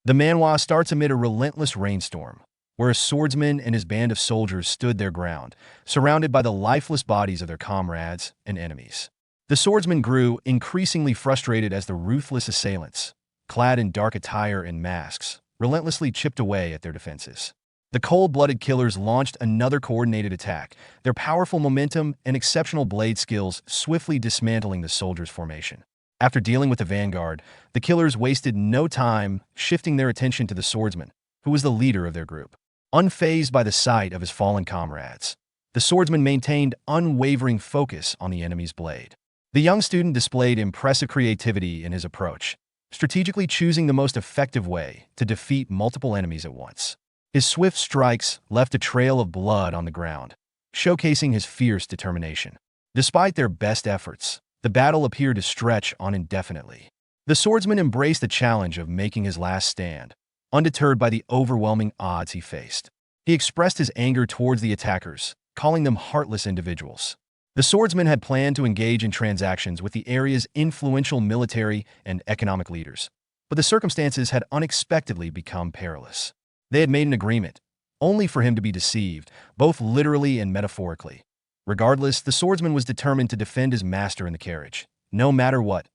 The manhwa starts amid a relentless rainstorm, where a swordsman and his band of soldiers stood their ground, surrounded by the lifeless bodies of their comrades and enemies. The swordsman grew increasingly frustrated as the ruthless assailants, clad in dark attire and masks, relentlessly chipped away at their defenses. The cold-blooded killers launched another coordinated attack, their powerful momentum and exceptional blade skills swiftly dismantling the soldiers' formation. After dealing with the vanguard, the killers wasted no time shifting their attention to the swordsman, who was the leader of their group. Unfazed by the sight of his fallen comrades, the swordsman maintained unwavering focus on the enemy's blade. The young student displayed impressive creativity in his approach, strategically choosing the most effective way to defeat multiple enemies at once. His swift strikes left a trail of blood on the ground, showcasing his fierce determination. Despite their best efforts, the battle appeared to stretch on indefinitely. The swordsman embraced the challenge of making his last stand, undeterred by the overwhelming odds he faced. He expressed his anger towards the attackers, calling them heartless individuals. The swordsman had planned to engage in transactions with the area's influential military and economic leaders, but the circumstances had unexpectedly become perilous. They had made an agreement, only for him to be deceived, both literally and metaphorically. Regardless, the swordsman was determined to defend his master in the carriage, no matter what,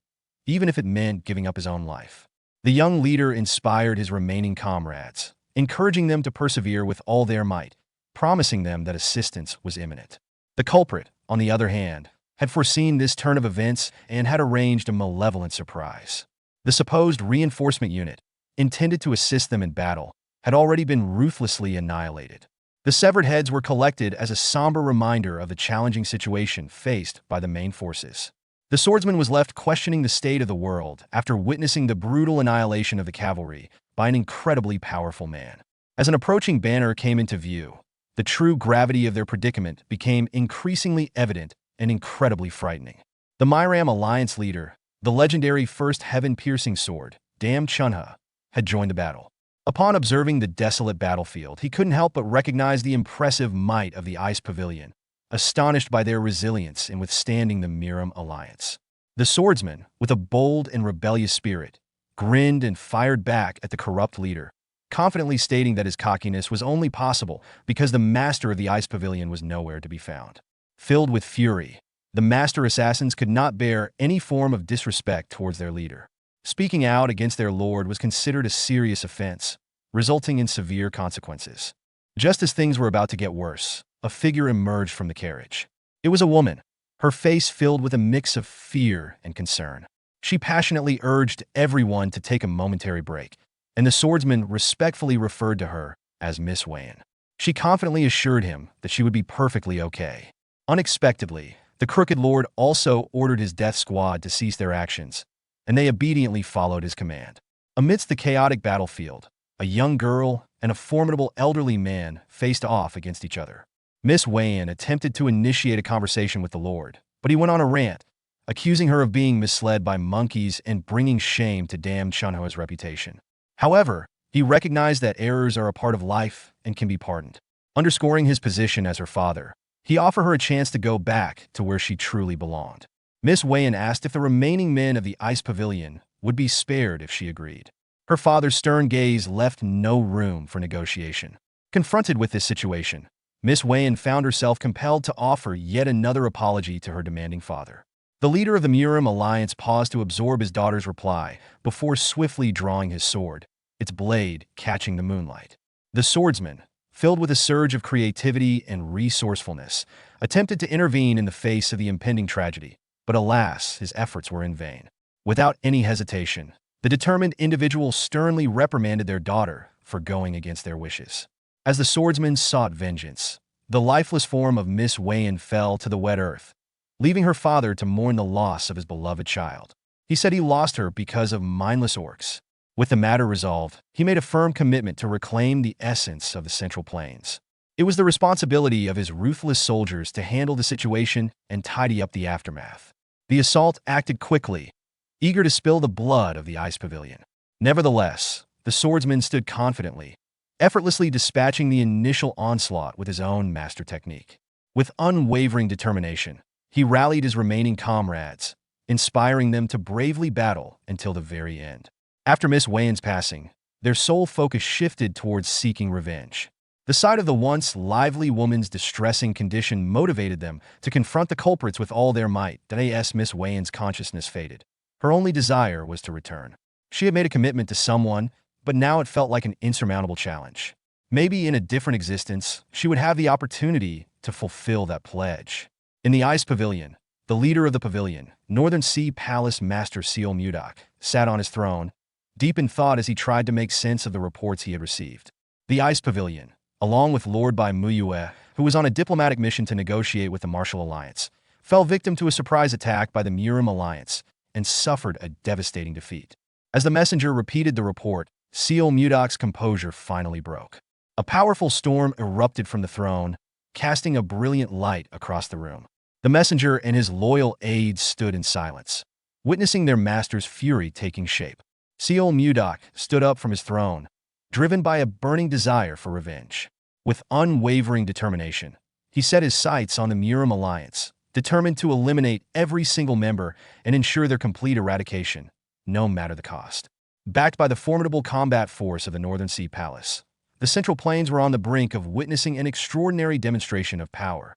even if it meant giving up his own life. The young leader inspired his remaining comrades, encouraging them to persevere with all their might, promising them that assistance was imminent. The culprit, on the other hand, had foreseen this turn of events and had arranged a malevolent surprise. The supposed reinforcement unit, intended to assist them in battle, had already been ruthlessly annihilated. The severed heads were collected as a somber reminder of the challenging situation faced by the main forces. The swordsman was left questioning the state of the world after witnessing the brutal annihilation of the cavalry by an incredibly powerful man. As an approaching banner came into view, the true gravity of their predicament became increasingly evident and incredibly frightening. The Myram Alliance leader, the legendary first heaven-piercing sword, Dam Chunha, had joined the battle. Upon observing the desolate battlefield, he couldn't help but recognize the impressive might of the Ice Pavilion, astonished by their resilience in withstanding the Myram Alliance. The swordsman, with a bold and rebellious spirit, grinned and fired back at the corrupt leader, confidently stating that his cockiness was only possible because the master of the Ice Pavilion was nowhere to be found. Filled with fury, the master assassins could not bear any form of disrespect towards their leader. Speaking out against their lord was considered a serious offense, resulting in severe consequences. Just as things were about to get worse, a figure emerged from the carriage. It was a woman, her face filled with a mix of fear and concern. She passionately urged everyone to take a momentary break, and the swordsman respectfully referred to her as Miss Wayan. She confidently assured him that she would be perfectly okay. Unexpectedly, the Crooked Lord also ordered his death squad to cease their actions, and they obediently followed his command. Amidst the chaotic battlefield, a young girl and a formidable elderly man faced off against each other. Miss Wayan attempted to initiate a conversation with the Lord, but he went on a rant, accusing her of being misled by monkeys and bringing shame to Dam Chunho's reputation. However, he recognized that errors are a part of life and can be pardoned. Underscoring his position as her father, he offered her a chance to go back to where she truly belonged. Miss Wayan asked if the remaining men of the Ice Pavilion would be spared if she agreed. Her father's stern gaze left no room for negotiation. Confronted with this situation, Miss Wayan found herself compelled to offer yet another apology to her demanding father. The leader of the Myram Alliance paused to absorb his daughter's reply before swiftly drawing his sword, its blade catching the moonlight. The swordsman, filled with a surge of creativity and resourcefulness, attempted to intervene in the face of the impending tragedy, but alas, his efforts were in vain. Without any hesitation, the determined individual sternly reprimanded their daughter for going against their wishes. As the swordsman sought vengeance, the lifeless form of Miss Wayan fell to the wet earth, leaving her father to mourn the loss of his beloved child. He said he lost her because of mindless orcs. With the matter resolved, he made a firm commitment to reclaim the essence of the Central Plains. It was the responsibility of his ruthless soldiers to handle the situation and tidy up the aftermath. The assault acted quickly, eager to spill the blood of the Ice Pavilion. Nevertheless, the swordsman stood confidently, effortlessly dispatching the initial onslaught with his own master technique. With unwavering determination, he rallied his remaining comrades, inspiring them to bravely battle until the very end. After Miss Wayan's passing, their sole focus shifted towards seeking revenge. The sight of the once lively woman's distressing condition motivated them to confront the culprits with all their might. As Miss Wayan's consciousness faded, her only desire was to return. She had made a commitment to someone, but now it felt like an insurmountable challenge. Maybe in a different existence, she would have the opportunity to fulfill that pledge. In the Ice Pavilion, the leader of the pavilion, Northern Sea Palace Master Seol Mudok, sat on his throne, deep in thought as he tried to make sense of the reports he had received. The Ice Pavilion, along with Lord Bai Muyue, who was on a diplomatic mission to negotiate with the Martial Alliance, fell victim to a surprise attack by the Murim Alliance and suffered a devastating defeat. As the messenger repeated the report, Seol Mudok's composure finally broke. A powerful storm erupted from the throne, casting a brilliant light across the room. The messenger and his loyal aides stood in silence, witnessing their master's fury taking shape. Seol Mudok stood up from his throne, driven by a burning desire for revenge. With unwavering determination, he set his sights on the Murim Alliance, determined to eliminate every single member and ensure their complete eradication, no matter the cost. Backed by the formidable combat force of the Northern Sea Palace, the Central Plains were on the brink of witnessing an extraordinary demonstration of power.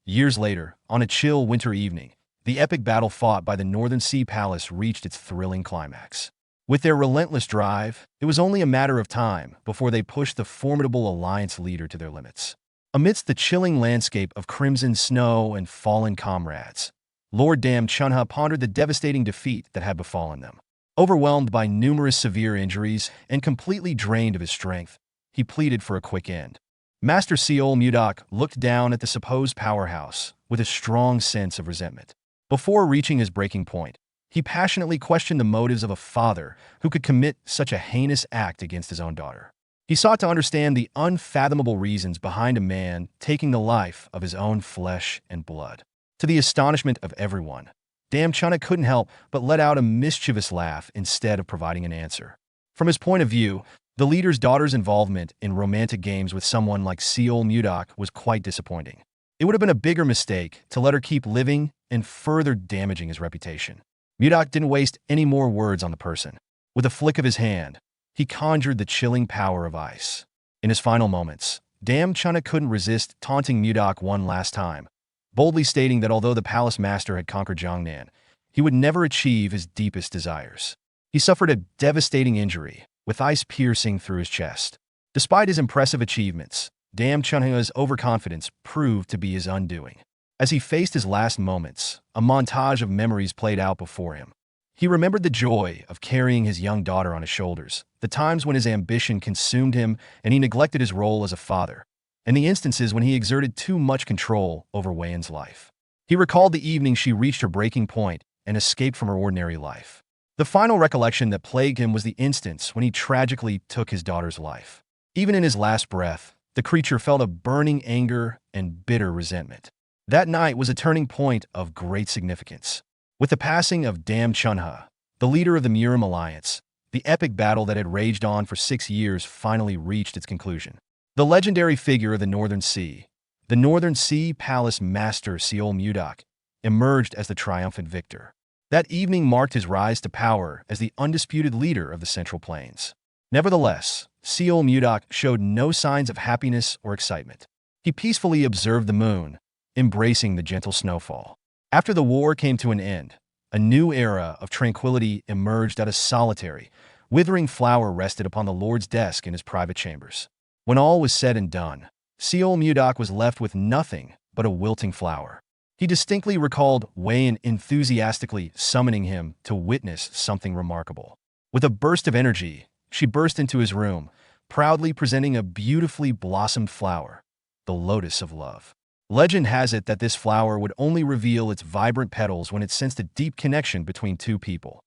Years later, on a chill winter evening, the epic battle fought by the Northern Sea Palace reached its thrilling climax. With their relentless drive, it was only a matter of time before they pushed the formidable alliance leader to their limits. Amidst the chilling landscape of crimson snow and fallen comrades, Lord Dam Chunha pondered the devastating defeat that had befallen them. Overwhelmed by numerous severe injuries and completely drained of his strength, he pleaded for a quick end. Master Seol Mudok looked down at the supposed powerhouse with a strong sense of resentment. Before reaching his breaking point, he passionately questioned the motives of a father who could commit such a heinous act against his own daughter. He sought to understand the unfathomable reasons behind a man taking the life of his own flesh and blood. To the astonishment of everyone, Dam Chunha couldn't help but let out a mischievous laugh instead of providing an answer. From his point of view, the leader's daughter's involvement in romantic games with someone like Seol Mudok was quite disappointing. It would have been a bigger mistake to let her keep living and further damaging his reputation. Mudok didn't waste any more words on the person. With a flick of his hand, he conjured the chilling power of ice. In his final moments, Dam Chunha couldn't resist taunting Mudok one last time, boldly stating that although the palace master had conquered Jiangnan, he would never achieve his deepest desires. He suffered a devastating injury, with ice piercing through his chest. Despite his impressive achievements, Dam Chunha's overconfidence proved to be his undoing. As he faced his last moments, a montage of memories played out before him. He remembered the joy of carrying his young daughter on his shoulders, the times when his ambition consumed him and he neglected his role as a father, and the instances when he exerted too much control over Wayan's life. He recalled the evening she reached her breaking point and escaped from her ordinary life. The final recollection that plagued him was the instance when he tragically took his daughter's life. Even in his last breath, the creature felt a burning anger and bitter resentment. That night was a turning point of great significance. With the passing of Dam Chunha, the leader of the Murim Alliance, the epic battle that had raged on for 6 years finally reached its conclusion. The legendary figure of the Northern Sea, the Northern Sea Palace Master Seol Mudok, emerged as the triumphant victor. That evening marked his rise to power as the undisputed leader of the Central Plains. Nevertheless, Seol Mudok showed no signs of happiness or excitement. He peacefully observed the moon, embracing the gentle snowfall. After the war came to an end, a new era of tranquility emerged out of solitary, withering flower rested upon the Lord's desk in his private chambers. When all was said and done, Seol Mudok was left with nothing but a wilting flower. He distinctly recalled Wayan enthusiastically summoning him to witness something remarkable. With a burst of energy, she burst into his room, proudly presenting a beautifully blossomed flower, the Lotus of Love. Legend has it that this flower would only reveal its vibrant petals when it sensed a deep connection between two people.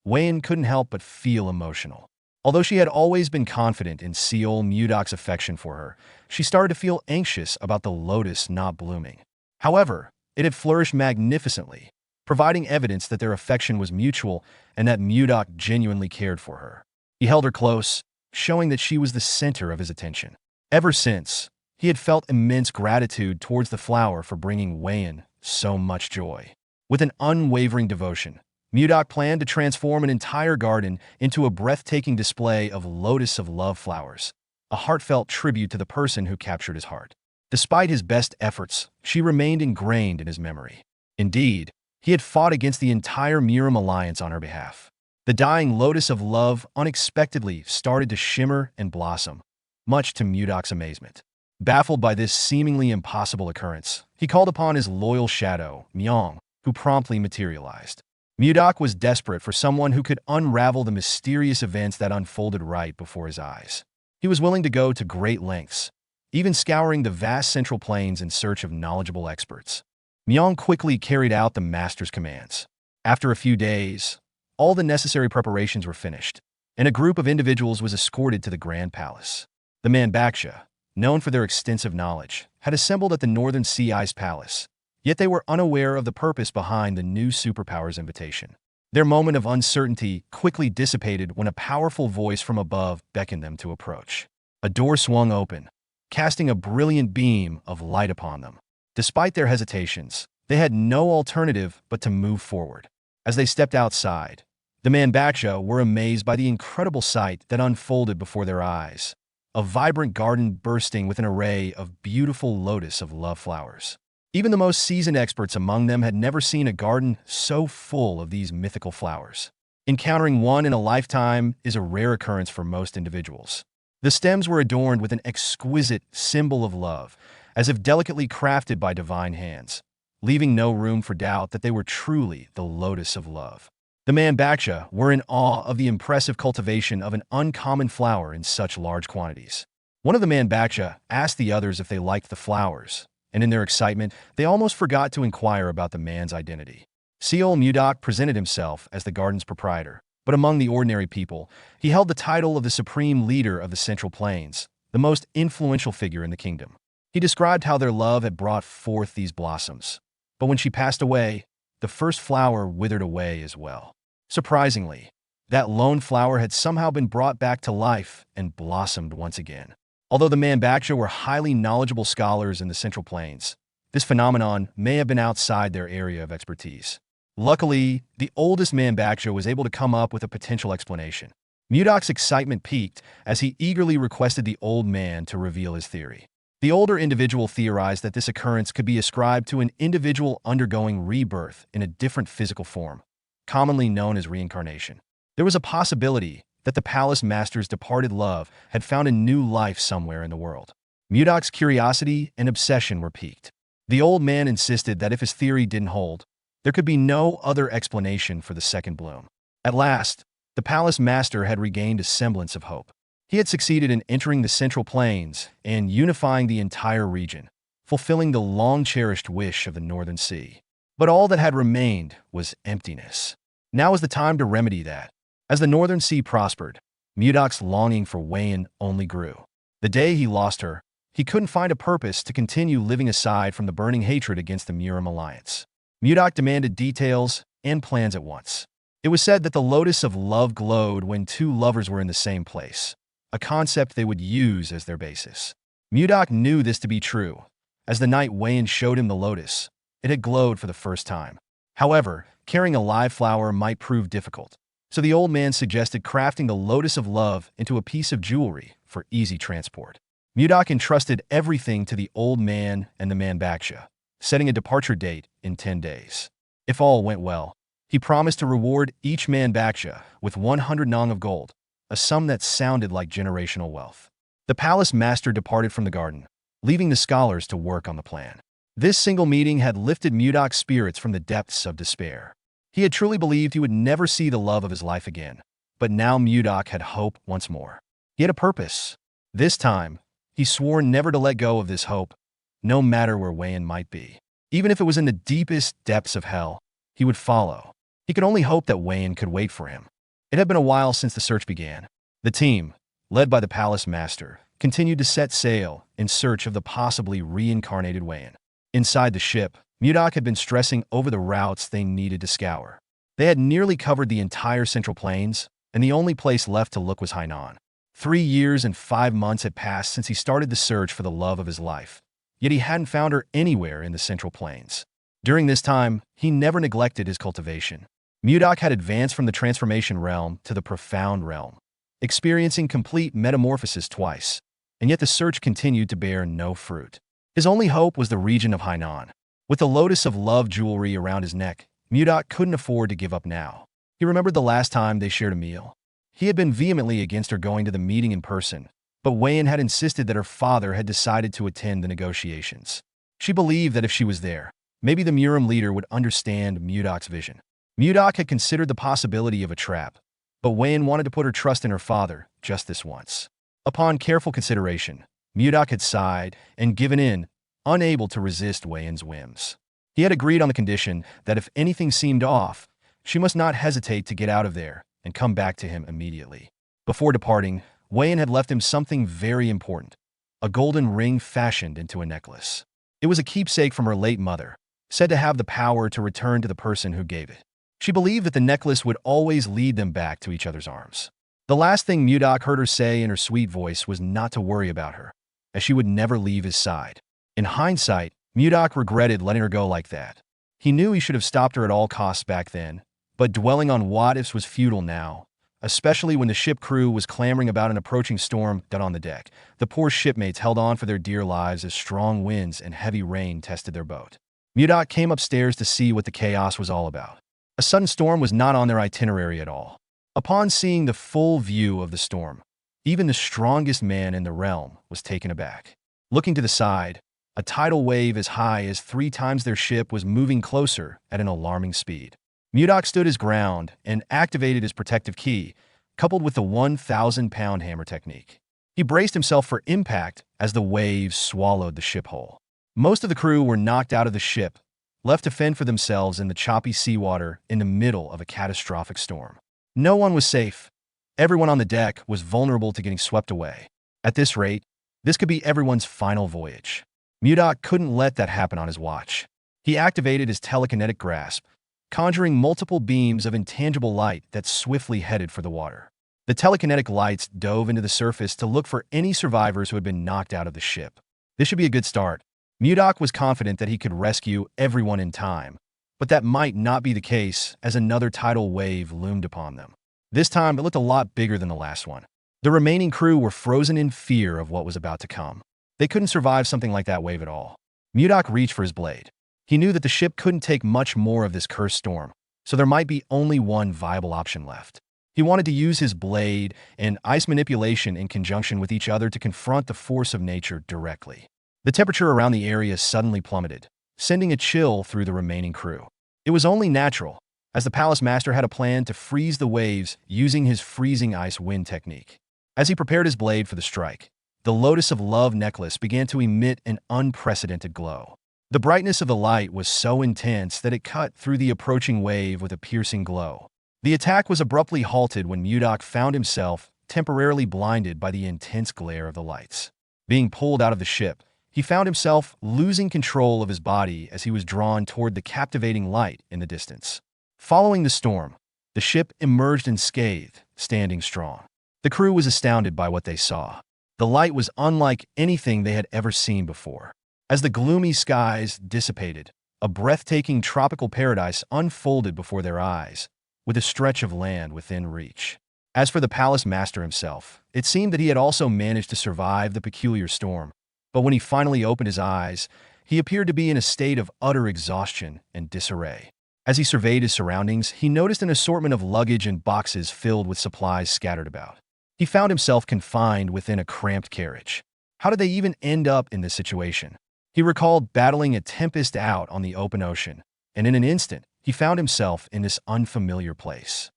Wayan couldn't help but feel emotional. Although she had always been confident in Seol Mudok's affection for her, she started to feel anxious about the lotus not blooming. However, it had flourished magnificently, providing evidence that their affection was mutual and that Mudok genuinely cared for her. He held her close, showing that she was the center of his attention. Ever since, he had felt immense gratitude towards the flower for bringing Wayan so much joy. With an unwavering devotion, Mudok planned to transform an entire garden into a breathtaking display of Lotus of Love flowers, a heartfelt tribute to the person who captured his heart. Despite his best efforts, she remained ingrained in his memory. Indeed, he had fought against the entire Muram alliance on her behalf. The dying Lotus of Love unexpectedly started to shimmer and blossom, much to Mudok's amazement. Baffled by this seemingly impossible occurrence, he called upon his loyal shadow, Myong, who promptly materialized. Mudok was desperate for someone who could unravel the mysterious events that unfolded right before his eyes. He was willing to go to great lengths, even scouring the vast central plains in search of knowledgeable experts. Myong quickly carried out the master's commands. After a few days, all the necessary preparations were finished, and a group of individuals was escorted to the Grand Palace. The Manhwa, known for their extensive knowledge, had assembled at the Northern Sea Ice Palace, yet they were unaware of the purpose behind the new superpower's invitation. Their moment of uncertainty quickly dissipated when a powerful voice from above beckoned them to approach. A door swung open, casting a brilliant beam of light upon them. Despite their hesitations, they had no alternative but to move forward. As they stepped outside, the Manhwa were amazed by the incredible sight that unfolded before their eyes. A vibrant garden bursting with an array of beautiful Lotus of Love flowers. Even the most seasoned experts among them had never seen a garden so full of these mythical flowers. Encountering one in a lifetime is a rare occurrence for most individuals. The stems were adorned with an exquisite symbol of love, as if delicately crafted by divine hands, leaving no room for doubt that they were truly the Lotus of Love. The Manhwa were in awe of the impressive cultivation of an uncommon flower in such large quantities. One of the Manhwa asked the others if they liked the flowers, and in their excitement, they almost forgot to inquire about the man's identity. Seol Mudok presented himself as the garden's proprietor, but among the ordinary people, he held the title of the supreme leader of the Central Plains, the most influential figure in the kingdom. He described how their love had brought forth these blossoms, but when she passed away, the first flower withered away as well. Surprisingly, that lone flower had somehow been brought back to life and blossomed once again. Although the Manhwa were highly knowledgeable scholars in the Central Plains, this phenomenon may have been outside their area of expertise. Luckily, the oldest Manhwa was able to come up with a potential explanation. Mudok's excitement peaked as he eagerly requested the old man to reveal his theory. The older individual theorized that this occurrence could be ascribed to an individual undergoing rebirth in a different physical form, commonly known as reincarnation. There was a possibility that the palace master's departed love had found a new life somewhere in the world. Mudok's curiosity and obsession were piqued. The old man insisted that if his theory didn't hold, there could be no other explanation for the second bloom. At last, the palace master had regained a semblance of hope. He had succeeded in entering the Central Plains and unifying the entire region, fulfilling the long-cherished wish of the Northern Sea. But all that had remained was emptiness. Now was the time to remedy that. As the Northern Sea prospered, Mudok's longing for Wayan only grew. The day he lost her, he couldn't find a purpose to continue living aside from the burning hatred against the Muram alliance. Mudok demanded details and plans at once. It was said that the Lotus of Love glowed when two lovers were in the same place, a concept they would use as their basis. Mudok knew this to be true. As the night Wayan showed him the lotus, it had glowed for the first time. However, carrying a live flower might prove difficult, so the old man suggested crafting the Lotus of Love into a piece of jewelry for easy transport. Mudok entrusted everything to the old man and the Manhwa, setting a departure date in 10 days. If all went well, he promised to reward each Manhwa with 100 nong of gold, a sum that sounded like generational wealth. The palace master departed from the garden, leaving the scholars to work on the plan. This single meeting had lifted Mudok's spirits from the depths of despair. He had truly believed he would never see the love of his life again, but now Mudok had hope once more. He had a purpose. This time, he swore never to let go of this hope, no matter where Wayan might be. Even if it was in the deepest depths of hell, he would follow. He could only hope that Wayan could wait for him. It had been a while since the search began. The team, led by the palace master, continued to set sail in search of the possibly reincarnated Wayan. Inside the ship, Mudok had been stressing over the routes they needed to scour. They had nearly covered the entire Central Plains, and the only place left to look was Hainan. 3 years and 5 months had passed since he started the search for the love of his life, yet he hadn't found her anywhere in the Central Plains. During this time, he never neglected his cultivation. Mudok had advanced from the transformation realm to the profound realm, experiencing complete metamorphosis twice, and yet the search continued to bear no fruit. His only hope was the region of Hainan. With the Lotus of Love jewelry around his neck, Mudok couldn't afford to give up now. He remembered the last time they shared a meal. He had been vehemently against her going to the meeting in person, but Wei had insisted that her father had decided to attend the negotiations. She believed that if she was there, maybe the Murim leader would understand Mudok's vision. Mudok had considered the possibility of a trap, but Wei wanted to put her trust in her father just this once. Upon careful consideration, Mudok had sighed and given in, unable to resist Wei's whims. He had agreed on the condition that if anything seemed off, she must not hesitate to get out of there and come back to him immediately. Before departing, Wei had left him something very important, a golden ring fashioned into a necklace. It was a keepsake from her late mother, said to have the power to return to the person who gave it. She believed that the necklace would always lead them back to each other's arms. The last thing Mudok heard her say in her sweet voice was not to worry about her, as she would never leave his side. In hindsight, Mudok regretted letting her go like that. He knew he should have stopped her at all costs back then, but dwelling on what-ifs was futile now, especially when the ship crew was clamoring about an approaching storm down on the deck. The poor shipmates held on for their dear lives as strong winds and heavy rain tested their boat. Mudok came upstairs to see what the chaos was all about. A sudden storm was not on their itinerary at all. Upon seeing the full view of the storm, even the strongest man in the realm was taken aback. Looking to the side, a tidal wave as high as 3 times their ship was moving closer at an alarming speed. Mudok stood his ground and activated his protective key, coupled with the 1,000-pound hammer technique. He braced himself for impact as the waves swallowed the ship whole. Most of the crew were knocked out of the ship, left to fend for themselves in the choppy seawater in the middle of a catastrophic storm. No one was safe. Everyone on the deck was vulnerable to getting swept away. At this rate, this could be everyone's final voyage. Mudok couldn't let that happen on his watch. He activated his telekinetic grasp, conjuring multiple beams of intangible light that swiftly headed for the water. The telekinetic lights dove into the surface to look for any survivors who had been knocked out of the ship. This should be a good start. Mudok was confident that he could rescue everyone in time, but that might not be the case as another tidal wave loomed upon them. This time, it looked a lot bigger than the last one. The remaining crew were frozen in fear of what was about to come. They couldn't survive something like that wave at all. Mudok reached for his blade. He knew that the ship couldn't take much more of this cursed storm, so there might be only one viable option left. He wanted to use his blade and ice manipulation in conjunction with each other to confront the force of nature directly. The temperature around the area suddenly plummeted, sending a chill through the remaining crew. It was only natural, as the Palace Master had a plan to freeze the waves using his freezing ice wind technique. As he prepared his blade for the strike, the Lotus of Love necklace began to emit an unprecedented glow. The brightness of the light was so intense that it cut through the approaching wave with a piercing glow. The attack was abruptly halted when Mudok found himself temporarily blinded by the intense glare of the lights. Being pulled out of the ship, he found himself losing control of his body as he was drawn toward the captivating light in the distance. Following the storm, the ship emerged unscathed, standing strong. The crew was astounded by what they saw. The light was unlike anything they had ever seen before. As the gloomy skies dissipated, a breathtaking tropical paradise unfolded before their eyes, with a stretch of land within reach. As for the Palace Master himself, it seemed that he had also managed to survive the peculiar storm, but when he finally opened his eyes, he appeared to be in a state of utter exhaustion and disarray. As he surveyed his surroundings, he noticed an assortment of luggage and boxes filled with supplies scattered about. He found himself confined within a cramped carriage. How did they even end up in this situation? He recalled battling a tempest out on the open ocean, and in an instant, he found himself in this unfamiliar place.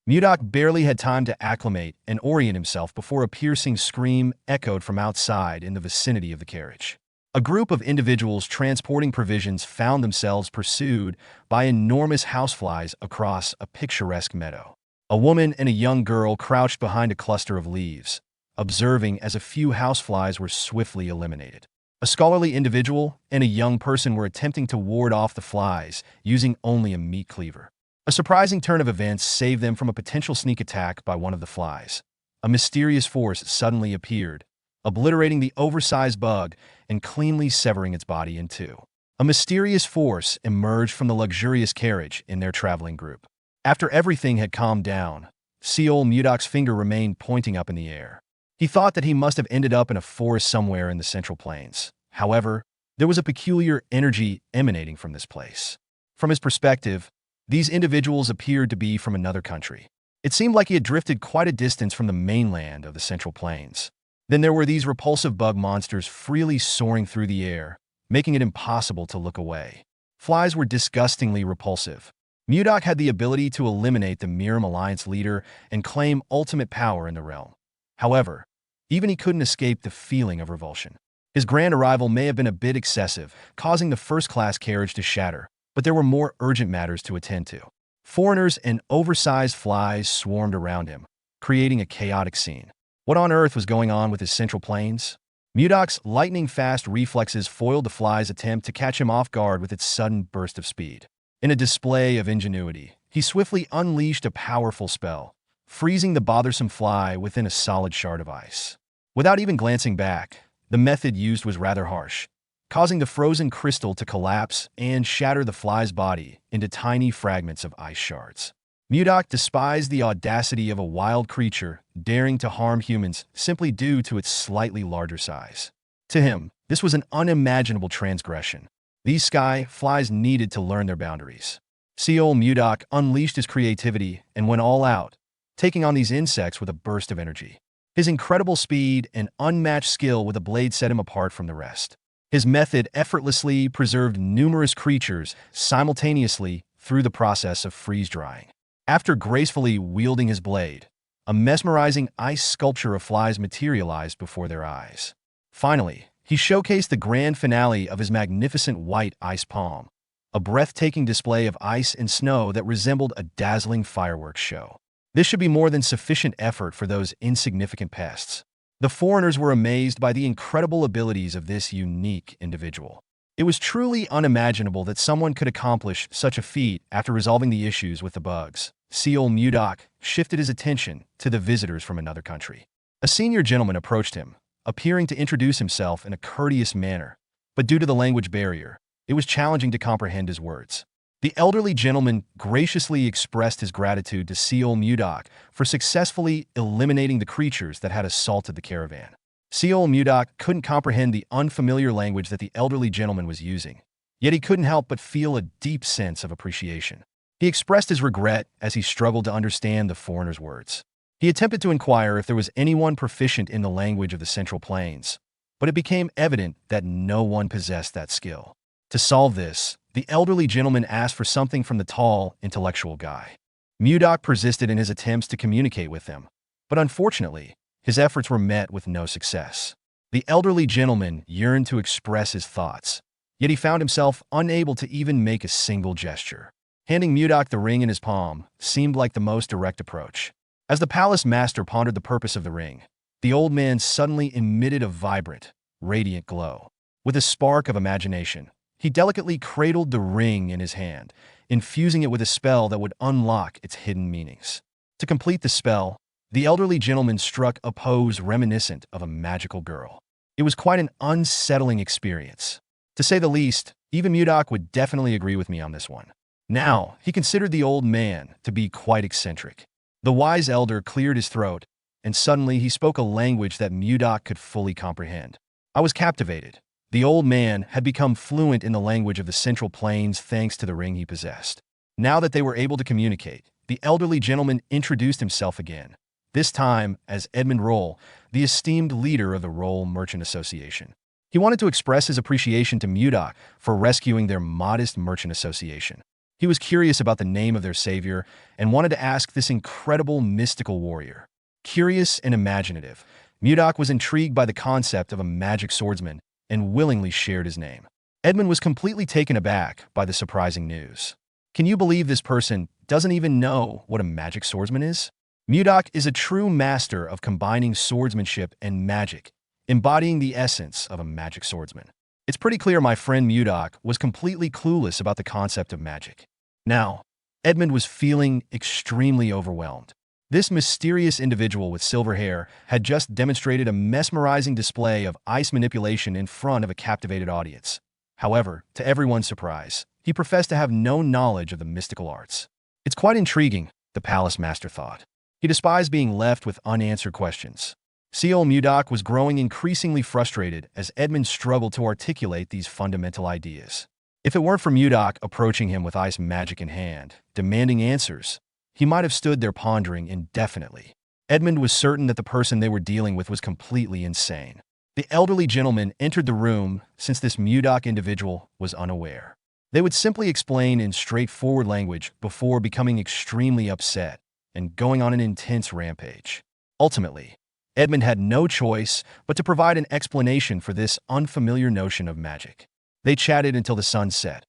Mudok barely had time to acclimate and orient himself before a piercing scream echoed from outside in the vicinity of the carriage. A group of individuals transporting provisions found themselves pursued by enormous houseflies across a picturesque meadow. A woman and a young girl crouched behind a cluster of leaves, observing as a few houseflies were swiftly eliminated. A scholarly individual and a young person were attempting to ward off the flies using only a meat cleaver. A surprising turn of events saved them from a potential sneak attack by one of the flies. A mysterious force suddenly appeared, obliterating the oversized bug and cleanly severing its body in two. A mysterious force emerged from the luxurious carriage in their traveling group. After everything had calmed down, Seol Mudok's finger remained pointing up in the air. He thought that he must have ended up in a forest somewhere in the Central Plains. However, there was a peculiar energy emanating from this place. From his perspective, these individuals appeared to be from another country. It seemed like he had drifted quite a distance from the mainland of the Central Plains. Then there were these repulsive bug monsters freely soaring through the air, making it impossible to look away. Flies were disgustingly repulsive. Mudok had the ability to eliminate the Miram Alliance leader and claim ultimate power in the realm. However, even he couldn't escape the feeling of revulsion. His grand arrival may have been a bit excessive, causing the first-class carriage to shatter, but there were more urgent matters to attend to. Foreigners and oversized flies swarmed around him, creating a chaotic scene. What on earth was going on with his Central Plains? Mudok's lightning-fast reflexes foiled the fly's attempt to catch him off guard with its sudden burst of speed. In a display of ingenuity, he swiftly unleashed a powerful spell, freezing the bothersome fly within a solid shard of ice. Without even glancing back, the method used was rather harsh, causing the frozen crystal to collapse and shatter the fly's body into tiny fragments of ice shards. Mudok despised the audacity of a wild creature daring to harm humans simply due to its slightly larger size. To him, this was an unimaginable transgression. These sky flies needed to learn their boundaries. Seol Mudok unleashed his creativity and went all out, taking on these insects with a burst of energy. His incredible speed and unmatched skill with a blade set him apart from the rest. His method effortlessly preserved numerous creatures simultaneously through the process of freeze-drying. After gracefully wielding his blade, a mesmerizing ice sculpture of flies materialized before their eyes. Finally, he showcased the grand finale of his magnificent white ice palm, a breathtaking display of ice and snow that resembled a dazzling fireworks show. This should be more than sufficient effort for those insignificant pests. The foreigners were amazed by the incredible abilities of this unique individual. It was truly unimaginable that someone could accomplish such a feat after resolving the issues with the bugs. Seol Mudok shifted his attention to the visitors from another country. A senior gentleman approached him, appearing to introduce himself in a courteous manner, but due to the language barrier, it was challenging to comprehend his words. The elderly gentleman graciously expressed his gratitude to Seol Mudok for successfully eliminating the creatures that had assaulted the caravan. Seol Mudok couldn't comprehend the unfamiliar language that the elderly gentleman was using, yet he couldn't help but feel a deep sense of appreciation. He expressed his regret as he struggled to understand the foreigner's words. He attempted to inquire if there was anyone proficient in the language of the Central Plains, but it became evident that no one possessed that skill. To solve this, the elderly gentleman asked for something from the tall, intellectual guy. Mudok persisted in his attempts to communicate with them, but unfortunately, his efforts were met with no success. The elderly gentleman yearned to express his thoughts, yet he found himself unable to even make a single gesture. Handing Mudok the ring in his palm seemed like the most direct approach. As the palace master pondered the purpose of the ring, the old man suddenly emitted a vibrant, radiant glow. With a spark of imagination, he delicately cradled the ring in his hand, infusing it with a spell that would unlock its hidden meanings. To complete the spell, the elderly gentleman struck a pose reminiscent of a magical girl. It was quite an unsettling experience. To say the least, even Mudok would definitely agree with me on this one. Now, he considered the old man to be quite eccentric. The wise elder cleared his throat, and suddenly he spoke a language that Mudok could fully comprehend. I was captivated. The old man had become fluent in the language of the Central Plains thanks to the ring he possessed. Now that they were able to communicate, the elderly gentleman introduced himself again, this time as Edmund Roll, the esteemed leader of the Roll Merchant Association. He wanted to express his appreciation to Mudok for rescuing their modest merchant association. He was curious about the name of their savior and wanted to ask this incredible mystical warrior. Curious and imaginative, Mudok was intrigued by the concept of a magic swordsman and willingly shared his name. Edmund was completely taken aback by the surprising news. Can you believe this person doesn't even know what a magic swordsman is? Mudok is a true master of combining swordsmanship and magic, embodying the essence of a magic swordsman. It's pretty clear my friend Mudok was completely clueless about the concept of magic. Now, Edmund was feeling extremely overwhelmed. This mysterious individual with silver hair had just demonstrated a mesmerizing display of ice manipulation in front of a captivated audience. However, to everyone's surprise, he professed to have no knowledge of the mystical arts. It's quite intriguing, the palace master thought. He despised being left with unanswered questions. Seol Mudok was growing increasingly frustrated as Edmund struggled to articulate these fundamental ideas. If it weren't for Mudok approaching him with ice magic in hand, demanding answers, he might have stood there pondering indefinitely. Edmund was certain that the person they were dealing with was completely insane. The elderly gentleman entered the room since this Mudok individual was unaware. They would simply explain in straightforward language before becoming extremely upset and going on an intense rampage. Ultimately, Edmund had no choice but to provide an explanation for this unfamiliar notion of magic. They chatted until the sun set.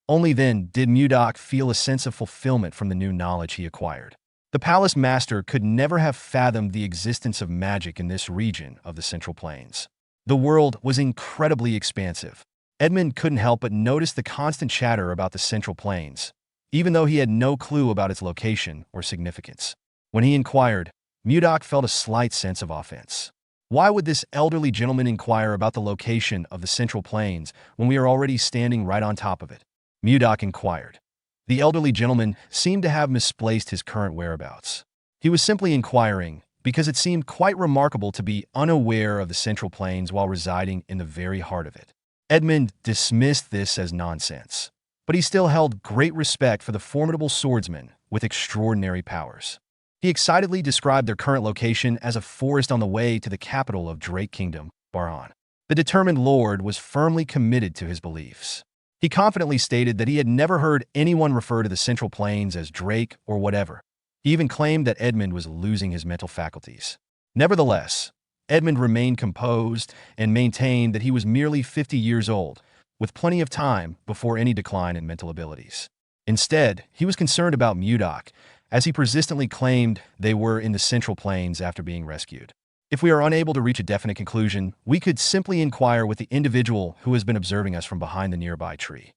Only then did Mudok feel a sense of fulfillment from the new knowledge he acquired. The palace master could never have fathomed the existence of magic in this region of the Central Plains. The world was incredibly expansive. Edmund couldn't help but notice the constant chatter about the Central Plains, even though he had no clue about its location or significance. When he inquired, Mudok felt a slight sense of offense. Why would this elderly gentleman inquire about the location of the Central Plains when we are already standing right on top of it? Mudok inquired. The elderly gentleman seemed to have misplaced his current whereabouts. He was simply inquiring because it seemed quite remarkable to be unaware of the Central Plains while residing in the very heart of it. Edmund dismissed this as nonsense, but he still held great respect for the formidable swordsman with extraordinary powers. He excitedly described their current location as a forest on the way to the capital of Drake Kingdom, Barhan. The determined lord was firmly committed to his beliefs. He confidently stated that he had never heard anyone refer to the Central Plains as Drake or whatever. He even claimed that Edmund was losing his mental faculties. Nevertheless, Edmund remained composed and maintained that he was merely 50 years old, with plenty of time before any decline in mental abilities. Instead, he was concerned about Mudok, as he persistently claimed they were in the Central Plains after being rescued. If we are unable to reach a definite conclusion, we could simply inquire with the individual who has been observing us from behind the nearby tree.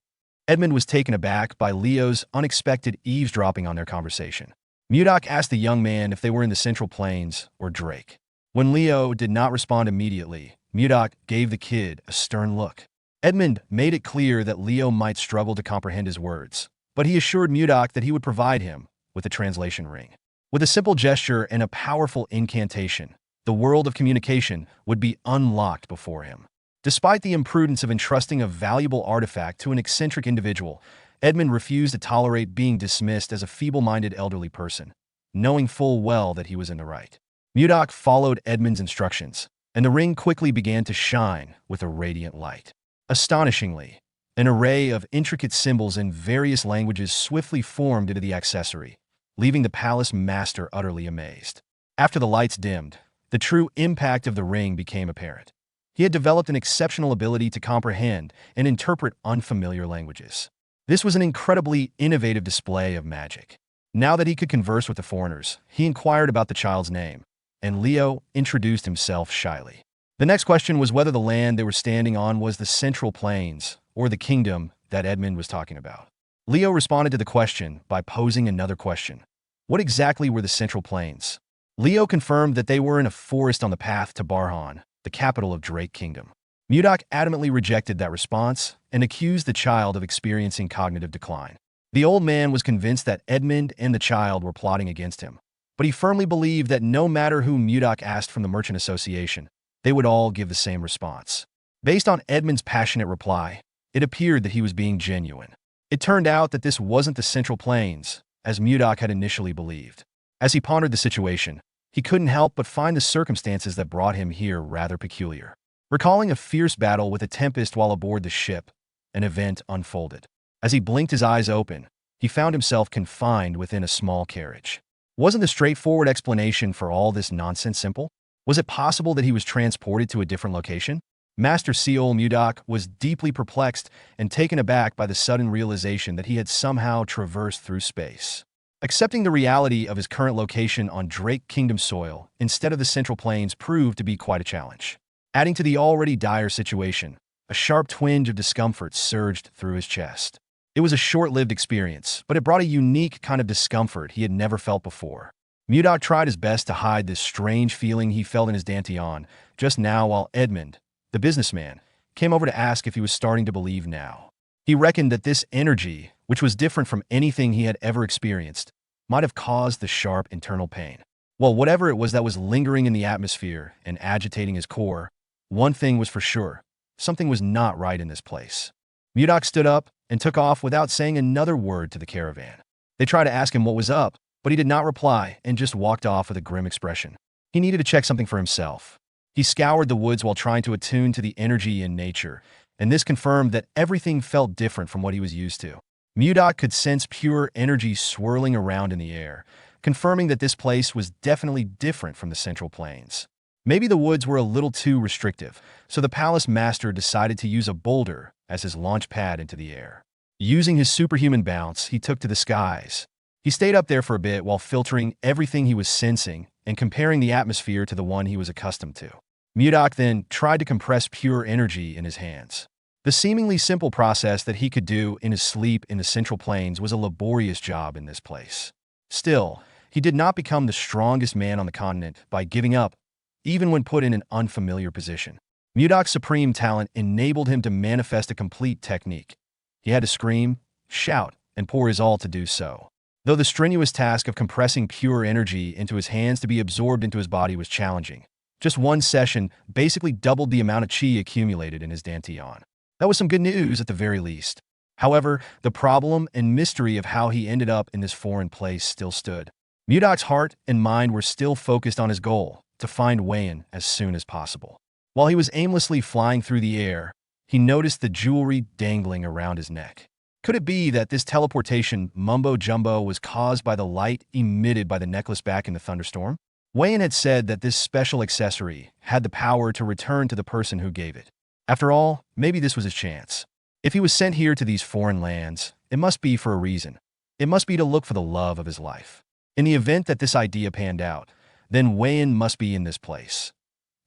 Edmund was taken aback by Leo's unexpected eavesdropping on their conversation. Mudok asked the young man if they were in the Central Plains or Drake. When Leo did not respond immediately, Mudok gave the kid a stern look. Edmund made it clear that Leo might struggle to comprehend his words, but he assured Mudok that he would provide him with a translation ring. With a simple gesture and a powerful incantation, the world of communication would be unlocked before him. Despite the imprudence of entrusting a valuable artifact to an eccentric individual, Edmund refused to tolerate being dismissed as a feeble-minded elderly person, knowing full well that he was in the right. Mudok followed Edmund's instructions, and the ring quickly began to shine with a radiant light. Astonishingly, an array of intricate symbols in various languages swiftly formed into the accessory, leaving the palace master utterly amazed. After the lights dimmed, the true impact of the ring became apparent. He had developed an exceptional ability to comprehend and interpret unfamiliar languages. This was an incredibly innovative display of magic. Now that he could converse with the foreigners, he inquired about the child's name, and Leo introduced himself shyly. The next question was whether the land they were standing on was the Central Plains, or the kingdom that Edmund was talking about. Leo responded to the question by posing another question. What exactly were the Central Plains? Leo confirmed that they were in a forest on the path to Barhan, the capital of Drake Kingdom. Mudok adamantly rejected that response and accused the child of experiencing cognitive decline. The old man was convinced that Edmund and the child were plotting against him, but he firmly believed that no matter who Mudok asked from the Merchant Association, they would all give the same response. Based on Edmund's passionate reply, it appeared that he was being genuine. It turned out that this wasn't the Central Plains, as Mudok had initially believed. As he pondered the situation, he couldn't help but find the circumstances that brought him here rather peculiar. Recalling a fierce battle with a tempest while aboard the ship, an event unfolded. As he blinked his eyes open, he found himself confined within a small carriage. Wasn't the straightforward explanation for all this nonsense simple? Was it possible that he was transported to a different location? Master Seol Mudok was deeply perplexed and taken aback by the sudden realization that he had somehow traversed through space. Accepting the reality of his current location on Drake Kingdom soil instead of the Central Plains proved to be quite a challenge. Adding to the already dire situation, a sharp twinge of discomfort surged through his chest. It was a short-lived experience, but it brought a unique kind of discomfort he had never felt before. Mudok tried his best to hide this strange feeling he felt in his dantian just now while Edmund, the businessman, came over to ask if he was starting to believe now. He reckoned that this energy, which was different from anything he had ever experienced, might have caused the sharp internal pain. Well, whatever it was that was lingering in the atmosphere and agitating his core, one thing was for sure: something was not right in this place. Mudok stood up and took off without saying another word to the caravan. They tried to ask him what was up, but he did not reply and just walked off with a grim expression. He needed to check something for himself. He scoured the woods while trying to attune to the energy in nature, and this confirmed that everything felt different from what he was used to. Mudok could sense pure energy swirling around in the air, confirming that this place was definitely different from the Central Plains. Maybe the woods were a little too restrictive, so the palace master decided to use a boulder as his launch pad into the air. Using his superhuman bounce, he took to the skies. He stayed up there for a bit while filtering everything he was sensing and comparing the atmosphere to the one he was accustomed to. Mudok then tried to compress pure energy in his hands. The seemingly simple process that he could do in his sleep in the Central Plains was a laborious job in this place. Still, he did not become the strongest man on the continent by giving up, even when put in an unfamiliar position. Mudok's supreme talent enabled him to manifest a complete technique. He had to scream, shout, and pour his all to do so. Though the strenuous task of compressing pure energy into his hands to be absorbed into his body was challenging, just one session basically doubled the amount of chi accumulated in his dantian. That was some good news at the very least. However, the problem and mystery of how he ended up in this foreign place still stood. Mudok's heart and mind were still focused on his goal, to find Wayan as soon as possible. While he was aimlessly flying through the air, he noticed the jewelry dangling around his neck. Could it be that this teleportation mumbo-jumbo was caused by the light emitted by the necklace back in the thunderstorm? Wayan had said that this special accessory had the power to return to the person who gave it. After all, maybe this was his chance. If he was sent here to these foreign lands, it must be for a reason. It must be to look for the love of his life. In the event that this idea panned out, then Wayan must be in this place.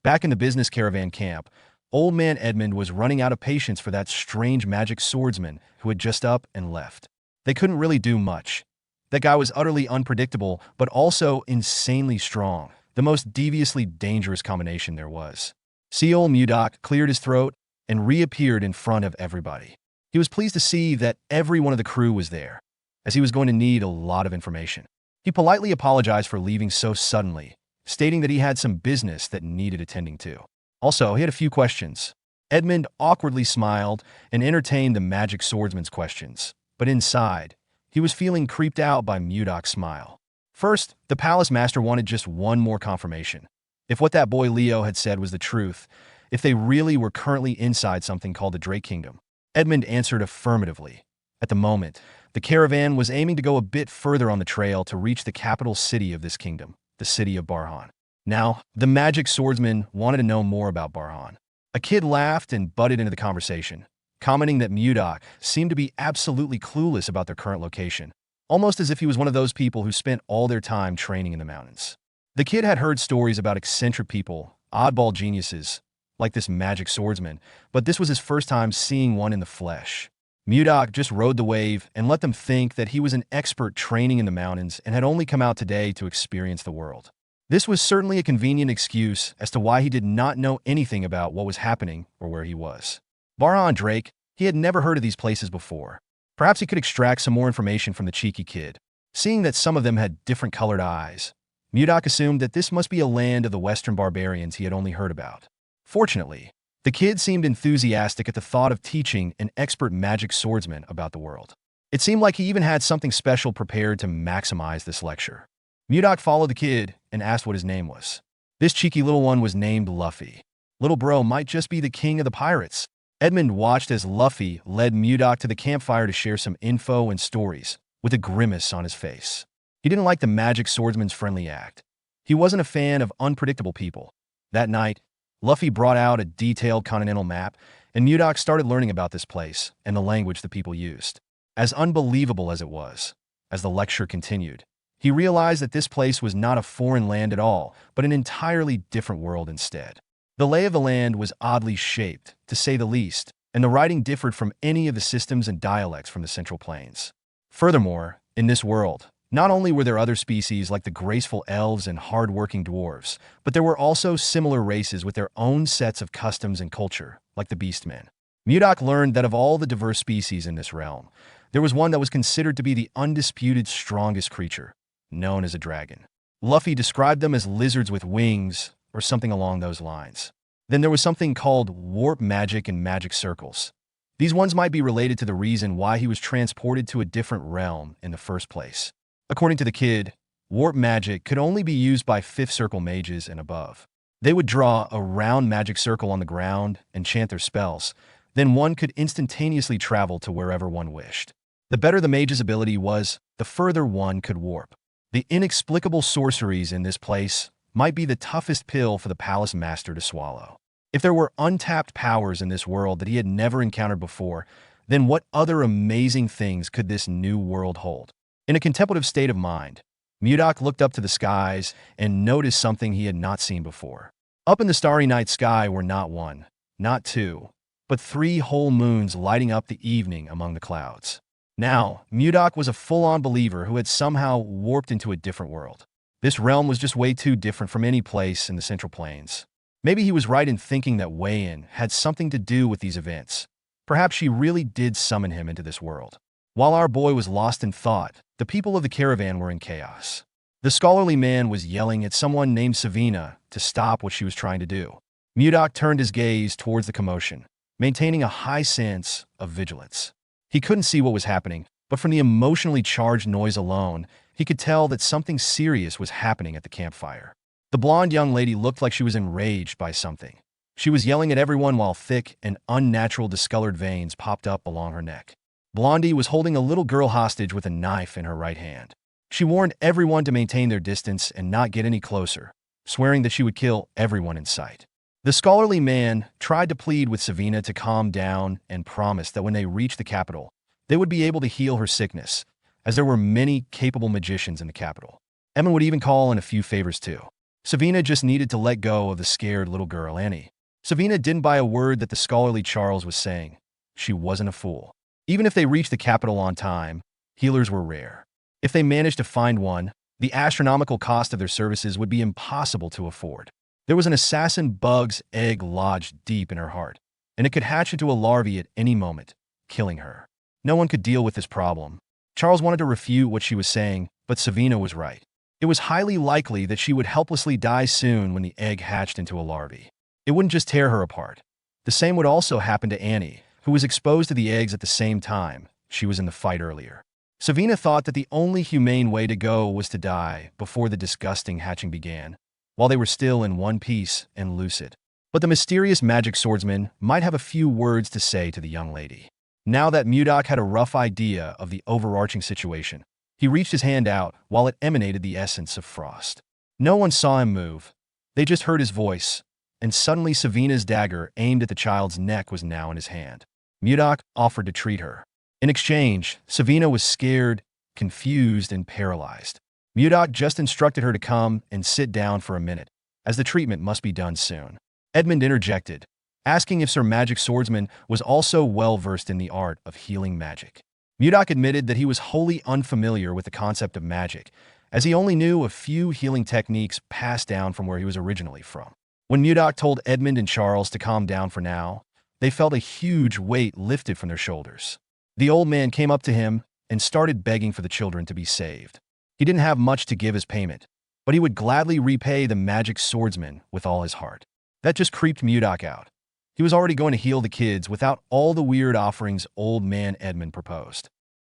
Back in the business caravan camp, Old Man Edmund was running out of patience for that strange magic swordsman who had just up and left. They couldn't really do much. That guy was utterly unpredictable, but also insanely strong, the most deviously dangerous combination there was. Seol Mudok cleared his throat and reappeared in front of everybody. He was pleased to see that every one of the crew was there, as he was going to need a lot of information. He politely apologized for leaving so suddenly, stating that he had some business that needed attending to. Also, he had a few questions. Edmund awkwardly smiled and entertained the magic swordsman's questions, but inside, he was feeling creeped out by Mudok's smile. First, the palace master wanted just one more confirmation. If what that boy Leo had said was the truth, if they really were currently inside something called the Drake Kingdom. Edmund answered affirmatively. At the moment, the caravan was aiming to go a bit further on the trail to reach the capital city of this kingdom, the city of Barhan. Now, the magic swordsman wanted to know more about Barhan. A kid laughed and butted into the conversation, commenting that Mudok seemed to be absolutely clueless about their current location, almost as if he was one of those people who spent all their time training in the mountains. The kid had heard stories about eccentric people, oddball geniuses, like this magic swordsman, but this was his first time seeing one in the flesh. Mudok just rode the wave and let them think that he was an expert training in the mountains and had only come out today to experience the world. This was certainly a convenient excuse as to why he did not know anything about what was happening or where he was. Barhan Drake, he had never heard of these places before. Perhaps he could extract some more information from the cheeky kid. Seeing that some of them had different colored eyes, Mudok assumed that this must be a land of the Western barbarians he had only heard about. Fortunately, the kid seemed enthusiastic at the thought of teaching an expert magic swordsman about the world. It seemed like he even had something special prepared to maximize this lecture. Mudok followed the kid and asked what his name was. This cheeky little one was named Luffy. Little bro might just be the king of the pirates. Edmund watched as Luffy led Mudok to the campfire to share some info and stories, with a grimace on his face. He didn't like the magic swordsman's friendly act. He wasn't a fan of unpredictable people. That night, Luffy brought out a detailed continental map, and Mudok started learning about this place and the language the people used. As unbelievable as it was, as the lecture continued, he realized that this place was not a foreign land at all, but an entirely different world instead. The lay of the land was oddly shaped, to say the least, and the writing differed from any of the systems and dialects from the Central Plains. Furthermore, in this world, not only were there other species like the graceful elves and hard-working dwarves, but there were also similar races with their own sets of customs and culture, like the beastmen. Mudok learned that of all the diverse species in this realm, there was one that was considered to be the undisputed strongest creature, known as a dragon. Luffy described them as lizards with wings, or something along those lines. Then there was something called warp magic and magic circles. These ones might be related to the reason why he was transported to a different realm in the first place. According to the kid, warp magic could only be used by fifth circle mages and above. They would draw a round magic circle on the ground and chant their spells. Then one could instantaneously travel to wherever one wished. The better the mage's ability was, the further one could warp. The inexplicable sorceries in this place might be the toughest pill for the palace master to swallow. If there were untapped powers in this world that he had never encountered before, then what other amazing things could this new world hold? In a contemplative state of mind, Mudok looked up to the skies and noticed something he had not seen before. Up in the starry night sky were not one, not two, but three whole moons lighting up the evening among the clouds. Now, Mudok was a full-on believer who had somehow warped into a different world. This realm was just way too different from any place in the Central Plains. Maybe he was right in thinking that Wei-In had something to do with these events. Perhaps she really did summon him into this world. While our boy was lost in thought, the people of the caravan were in chaos. The scholarly man was yelling at someone named Savina to stop what she was trying to do. Mudok turned his gaze towards the commotion, maintaining a high sense of vigilance. He couldn't see what was happening, but from the emotionally charged noise alone, he could tell that something serious was happening at the campfire. The blonde young lady looked like she was enraged by something. She was yelling at everyone while thick and unnatural discolored veins popped up along her neck. Blondie was holding a little girl hostage with a knife in her right hand. She warned everyone to maintain their distance and not get any closer, swearing that she would kill everyone in sight. The scholarly man tried to plead with Savina to calm down and promised that when they reached the capital, they would be able to heal her sickness, as there were many capable magicians in the capital. Emma would even call in a few favors too. Savina just needed to let go of the scared little girl Annie. Savina didn't buy a word that the scholarly Charles was saying. She wasn't a fool. Even if they reached the capital on time, healers were rare. If they managed to find one, the astronomical cost of their services would be impossible to afford. There was an assassin bug's egg lodged deep in her heart, and it could hatch into a larvae at any moment, killing her. No one could deal with this problem. Charles wanted to refute what she was saying, but Savina was right. It was highly likely that she would helplessly die soon when the egg hatched into a larvae. It wouldn't just tear her apart. The same would also happen to Annie, who was exposed to the eggs at the same time. She was in the fight earlier. Savina thought that the only humane way to go was to die before the disgusting hatching began, while they were still in one piece and lucid. But the mysterious magic swordsman might have a few words to say to the young lady. Now that Mudok had a rough idea of the overarching situation, he reached his hand out while it emanated the essence of frost. No one saw him move. They just heard his voice, and suddenly Savina's dagger aimed at the child's neck was now in his hand. Mudok offered to treat her. In exchange, Savina was scared, confused, and paralyzed. Mudok just instructed her to come and sit down for a minute, as the treatment must be done soon. Edmund interjected, asking if Sir Magic Swordsman was also well-versed in the art of healing magic. Mudok admitted that he was wholly unfamiliar with the concept of magic, as he only knew a few healing techniques passed down from where he was originally from. When Mudok told Edmund and Charles to calm down for now, they felt a huge weight lifted from their shoulders. The old man came up to him and started begging for the children to be saved. He didn't have much to give as payment, but he would gladly repay the magic swordsman with all his heart. That just creeped Mudok out. He was already going to heal the kids without all the weird offerings old man Edmund proposed.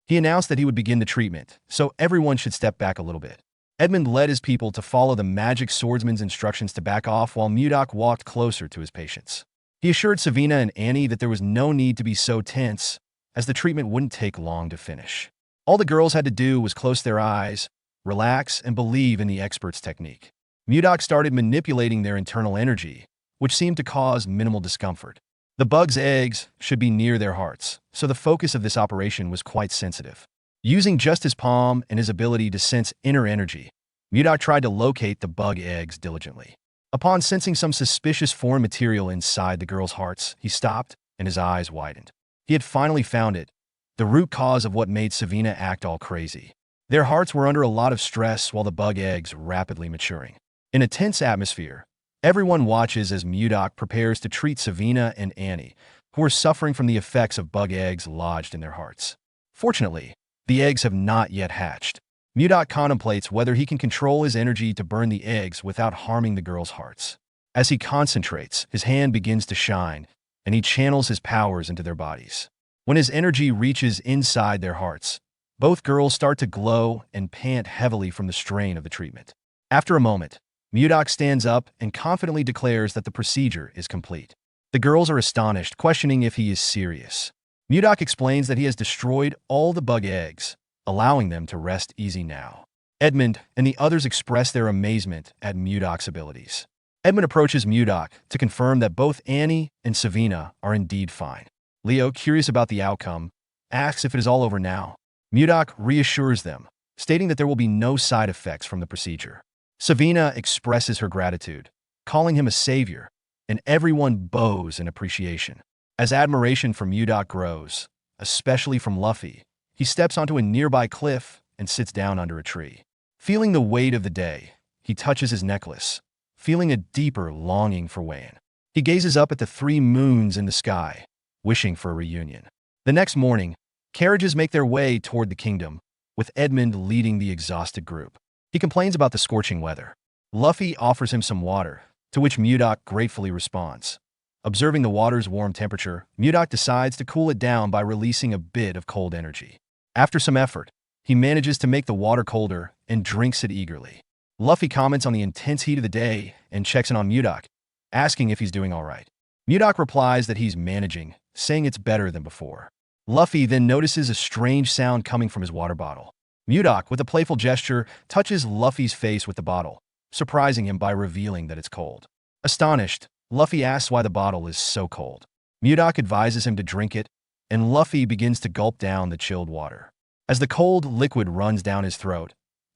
He announced that he would begin the treatment, so everyone should step back a little bit. Edmund led his people to follow the magic swordsman's instructions to back off while Mudok walked closer to his patients. He assured Savina and Annie that there was no need to be so tense, as the treatment wouldn't take long to finish. All the girls had to do was close their eyes, relax, and believe in the expert's technique. Mudok started manipulating their internal energy, which seemed to cause minimal discomfort. The bug's eggs should be near their hearts, so the focus of this operation was quite sensitive. Using just his palm and his ability to sense inner energy, Mudok tried to locate the bug eggs diligently. Upon sensing some suspicious foreign material inside the girls' hearts, he stopped and his eyes widened. He had finally found it, the root cause of what made Savina act all crazy. Their hearts were under a lot of stress while the bug eggs rapidly maturing. In a tense atmosphere, everyone watches as Mudok prepares to treat Savina and Annie, who are suffering from the effects of bug eggs lodged in their hearts. Fortunately, the eggs have not yet hatched. Mudok contemplates whether he can control his energy to burn the eggs without harming the girls' hearts. As he concentrates, his hand begins to shine, and he channels his powers into their bodies. When his energy reaches inside their hearts, both girls start to glow and pant heavily from the strain of the treatment. After a moment, Mudok stands up and confidently declares that the procedure is complete. The girls are astonished, questioning if he is serious. Mudok explains that he has destroyed all the bug eggs, allowing them to rest easy now. Edmund and the others express their amazement at Mudok's abilities. Edmund approaches Mudok to confirm that both Annie and Savina are indeed fine. Leo, curious about the outcome, asks if it is all over now. Mudok reassures them, stating that there will be no side effects from the procedure. Savina expresses her gratitude, calling him a savior, and everyone bows in appreciation. As admiration for Mudok grows, especially from Luffy, he steps onto a nearby cliff and sits down under a tree. Feeling the weight of the day, he touches his necklace, feeling a deeper longing for Wayne. He gazes up at the 3 moons in the sky, wishing for a reunion. The next morning, carriages make their way toward the kingdom, with Edmund leading the exhausted group. He complains about the scorching weather. Luffy offers him some water, to which Mudok gratefully responds. Observing the water's warm temperature, Mudok decides to cool it down by releasing a bit of cold energy. After some effort, he manages to make the water colder and drinks it eagerly. Luffy comments on the intense heat of the day and checks in on Mudok, asking if he's doing all right. Mudok replies that he's managing, saying it's better than before. Luffy then notices a strange sound coming from his water bottle. Mudok, with a playful gesture, touches Luffy's face with the bottle, surprising him by revealing that it's cold. Astonished, Luffy asks why the bottle is so cold. Mudok advises him to drink it, and Luffy begins to gulp down the chilled water. As the cold liquid runs down his throat,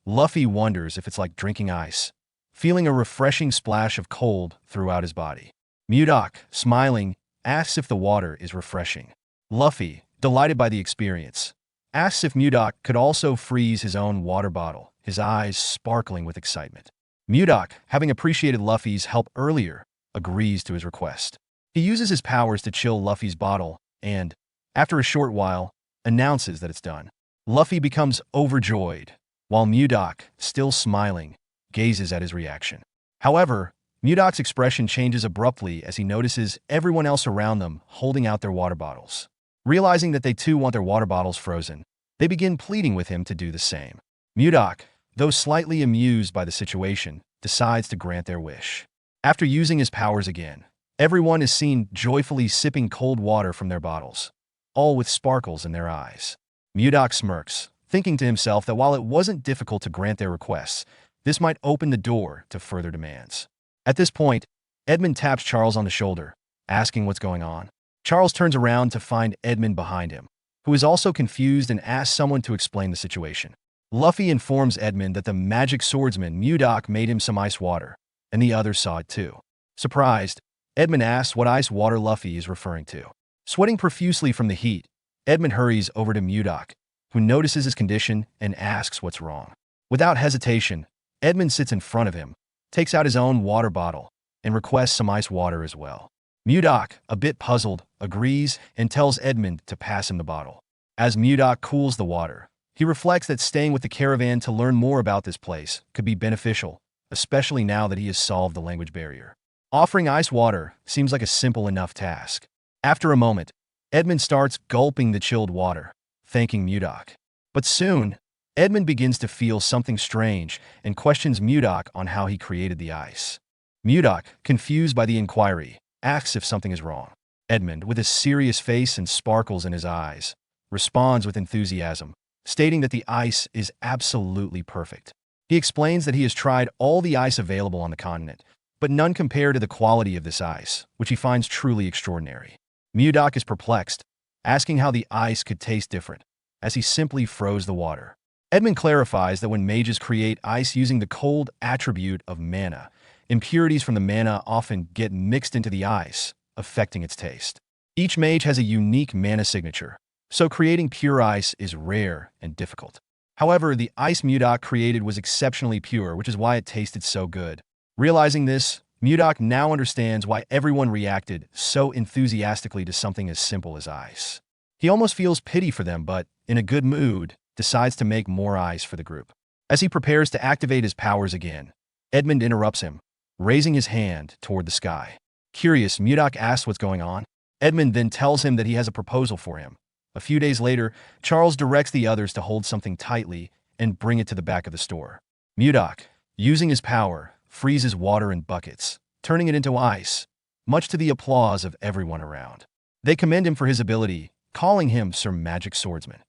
Luffy wonders if it's like drinking ice, feeling a refreshing splash of cold throughout his body. Mudok, smiling, asks if the water is refreshing. Luffy, delighted by the experience, asks if Mudok could also freeze his own water bottle, his eyes sparkling with excitement. Mudok, having appreciated Luffy's help earlier, agrees to his request. He uses his powers to chill Luffy's bottle and, after a short while, announces that it's done. Luffy becomes overjoyed, while Mudok, still smiling, gazes at his reaction. However, Mudok's expression changes abruptly as he notices everyone else around them holding out their water bottles. Realizing that they too want their water bottles frozen, they begin pleading with him to do the same. Mudok, though slightly amused by the situation, decides to grant their wish. After using his powers again, everyone is seen joyfully sipping cold water from their bottles, all with sparkles in their eyes. Mudok smirks, thinking to himself that while it wasn't difficult to grant their requests, this might open the door to further demands. At this point, Edmund taps Charles on the shoulder, asking what's going on. Charles turns around to find Edmund behind him, who is also confused and asks someone to explain the situation. Luffy informs Edmund that the magic swordsman Mudok made him some ice water, and the others saw it too. Surprised, Edmund asks what ice water Luffy is referring to. Sweating profusely from the heat, Edmund hurries over to Mudok, who notices his condition and asks what's wrong. Without hesitation, Edmund sits in front of him, takes out his own water bottle, and requests some ice water as well. Mudok, a bit puzzled, agrees and tells Edmund to pass him the bottle. As Mudok cools the water, he reflects that staying with the caravan to learn more about this place could be beneficial, especially now that he has solved the language barrier. Offering ice water seems like a simple enough task. After a moment, Edmund starts gulping the chilled water, thanking Mudok. But soon, Edmund begins to feel something strange and questions Mudok on how he created the ice. Mudok, confused by the inquiry, asks if something is wrong. Edmund, with a serious face and sparkles in his eyes, responds with enthusiasm, stating that the ice is absolutely perfect. He explains that he has tried all the ice available on the continent, but none compare to the quality of this ice, which he finds truly extraordinary. Mudok is perplexed, asking how the ice could taste different, as he simply froze the water. Edmund clarifies that when mages create ice using the cold attribute of mana, impurities from the mana often get mixed into the ice, affecting its taste. Each mage has a unique mana signature, so creating pure ice is rare and difficult. However, the ice Mudok created was exceptionally pure, which is why it tasted so good. Realizing this, Mudok now understands why everyone reacted so enthusiastically to something as simple as ice. He almost feels pity for them, but, in a good mood, decides to make more ice for the group. As he prepares to activate his powers again, Edmund interrupts him, raising his hand toward the sky. Curious, Mudok asks what's going on. Edmund then tells him that he has a proposal for him. A few days later, Charles directs the others to hold something tightly and bring it to the back of the store. Mudok, using his power, freezes water in buckets, turning it into ice, much to the applause of everyone around. They commend him for his ability, calling him Sir Magic Swordsman.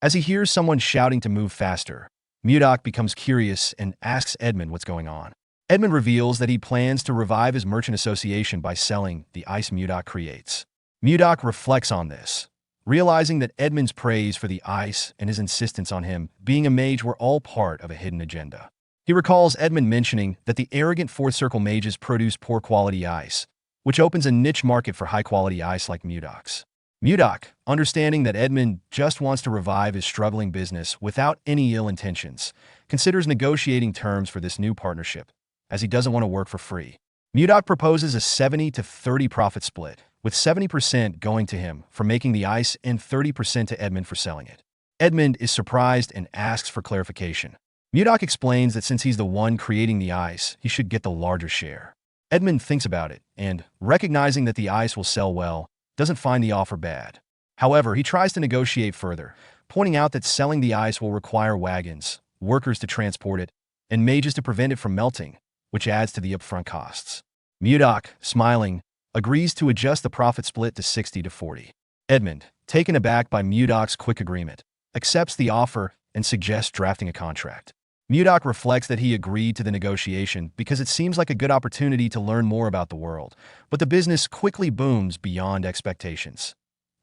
As he hears someone shouting to move faster, Mudok becomes curious and asks Edmund what's going on. Edmund reveals that he plans to revive his merchant association by selling the ice Mudok creates. Mudok reflects on this, realizing that Edmund's praise for the ice and his insistence on him being a mage were all part of a hidden agenda. He recalls Edmund mentioning that the arrogant Fourth Circle mages produce poor-quality ice, which opens a niche market for high-quality ice like Mudok's. Mudok, understanding that Edmund just wants to revive his struggling business without any ill intentions, considers negotiating terms for this new partnership, as he doesn't want to work for free. Mudok proposes a 70-30 profit split, with 70% going to him for making the ice and 30% to Edmund for selling it. Edmund is surprised and asks for clarification. Mudok explains that since he's the one creating the ice, he should get the larger share. Edmund thinks about it and, recognizing that the ice will sell well, doesn't find the offer bad. However, he tries to negotiate further, pointing out that selling the ice will require wagons, workers to transport it, and mages to prevent it from melting, which adds to the upfront costs. Mudok, smiling, agrees to adjust the profit split to 60-40. Edmund, taken aback by Mudok's quick agreement, accepts the offer and suggests drafting a contract. Mudok reflects that he agreed to the negotiation because it seems like a good opportunity to learn more about the world, but the business quickly booms beyond expectations.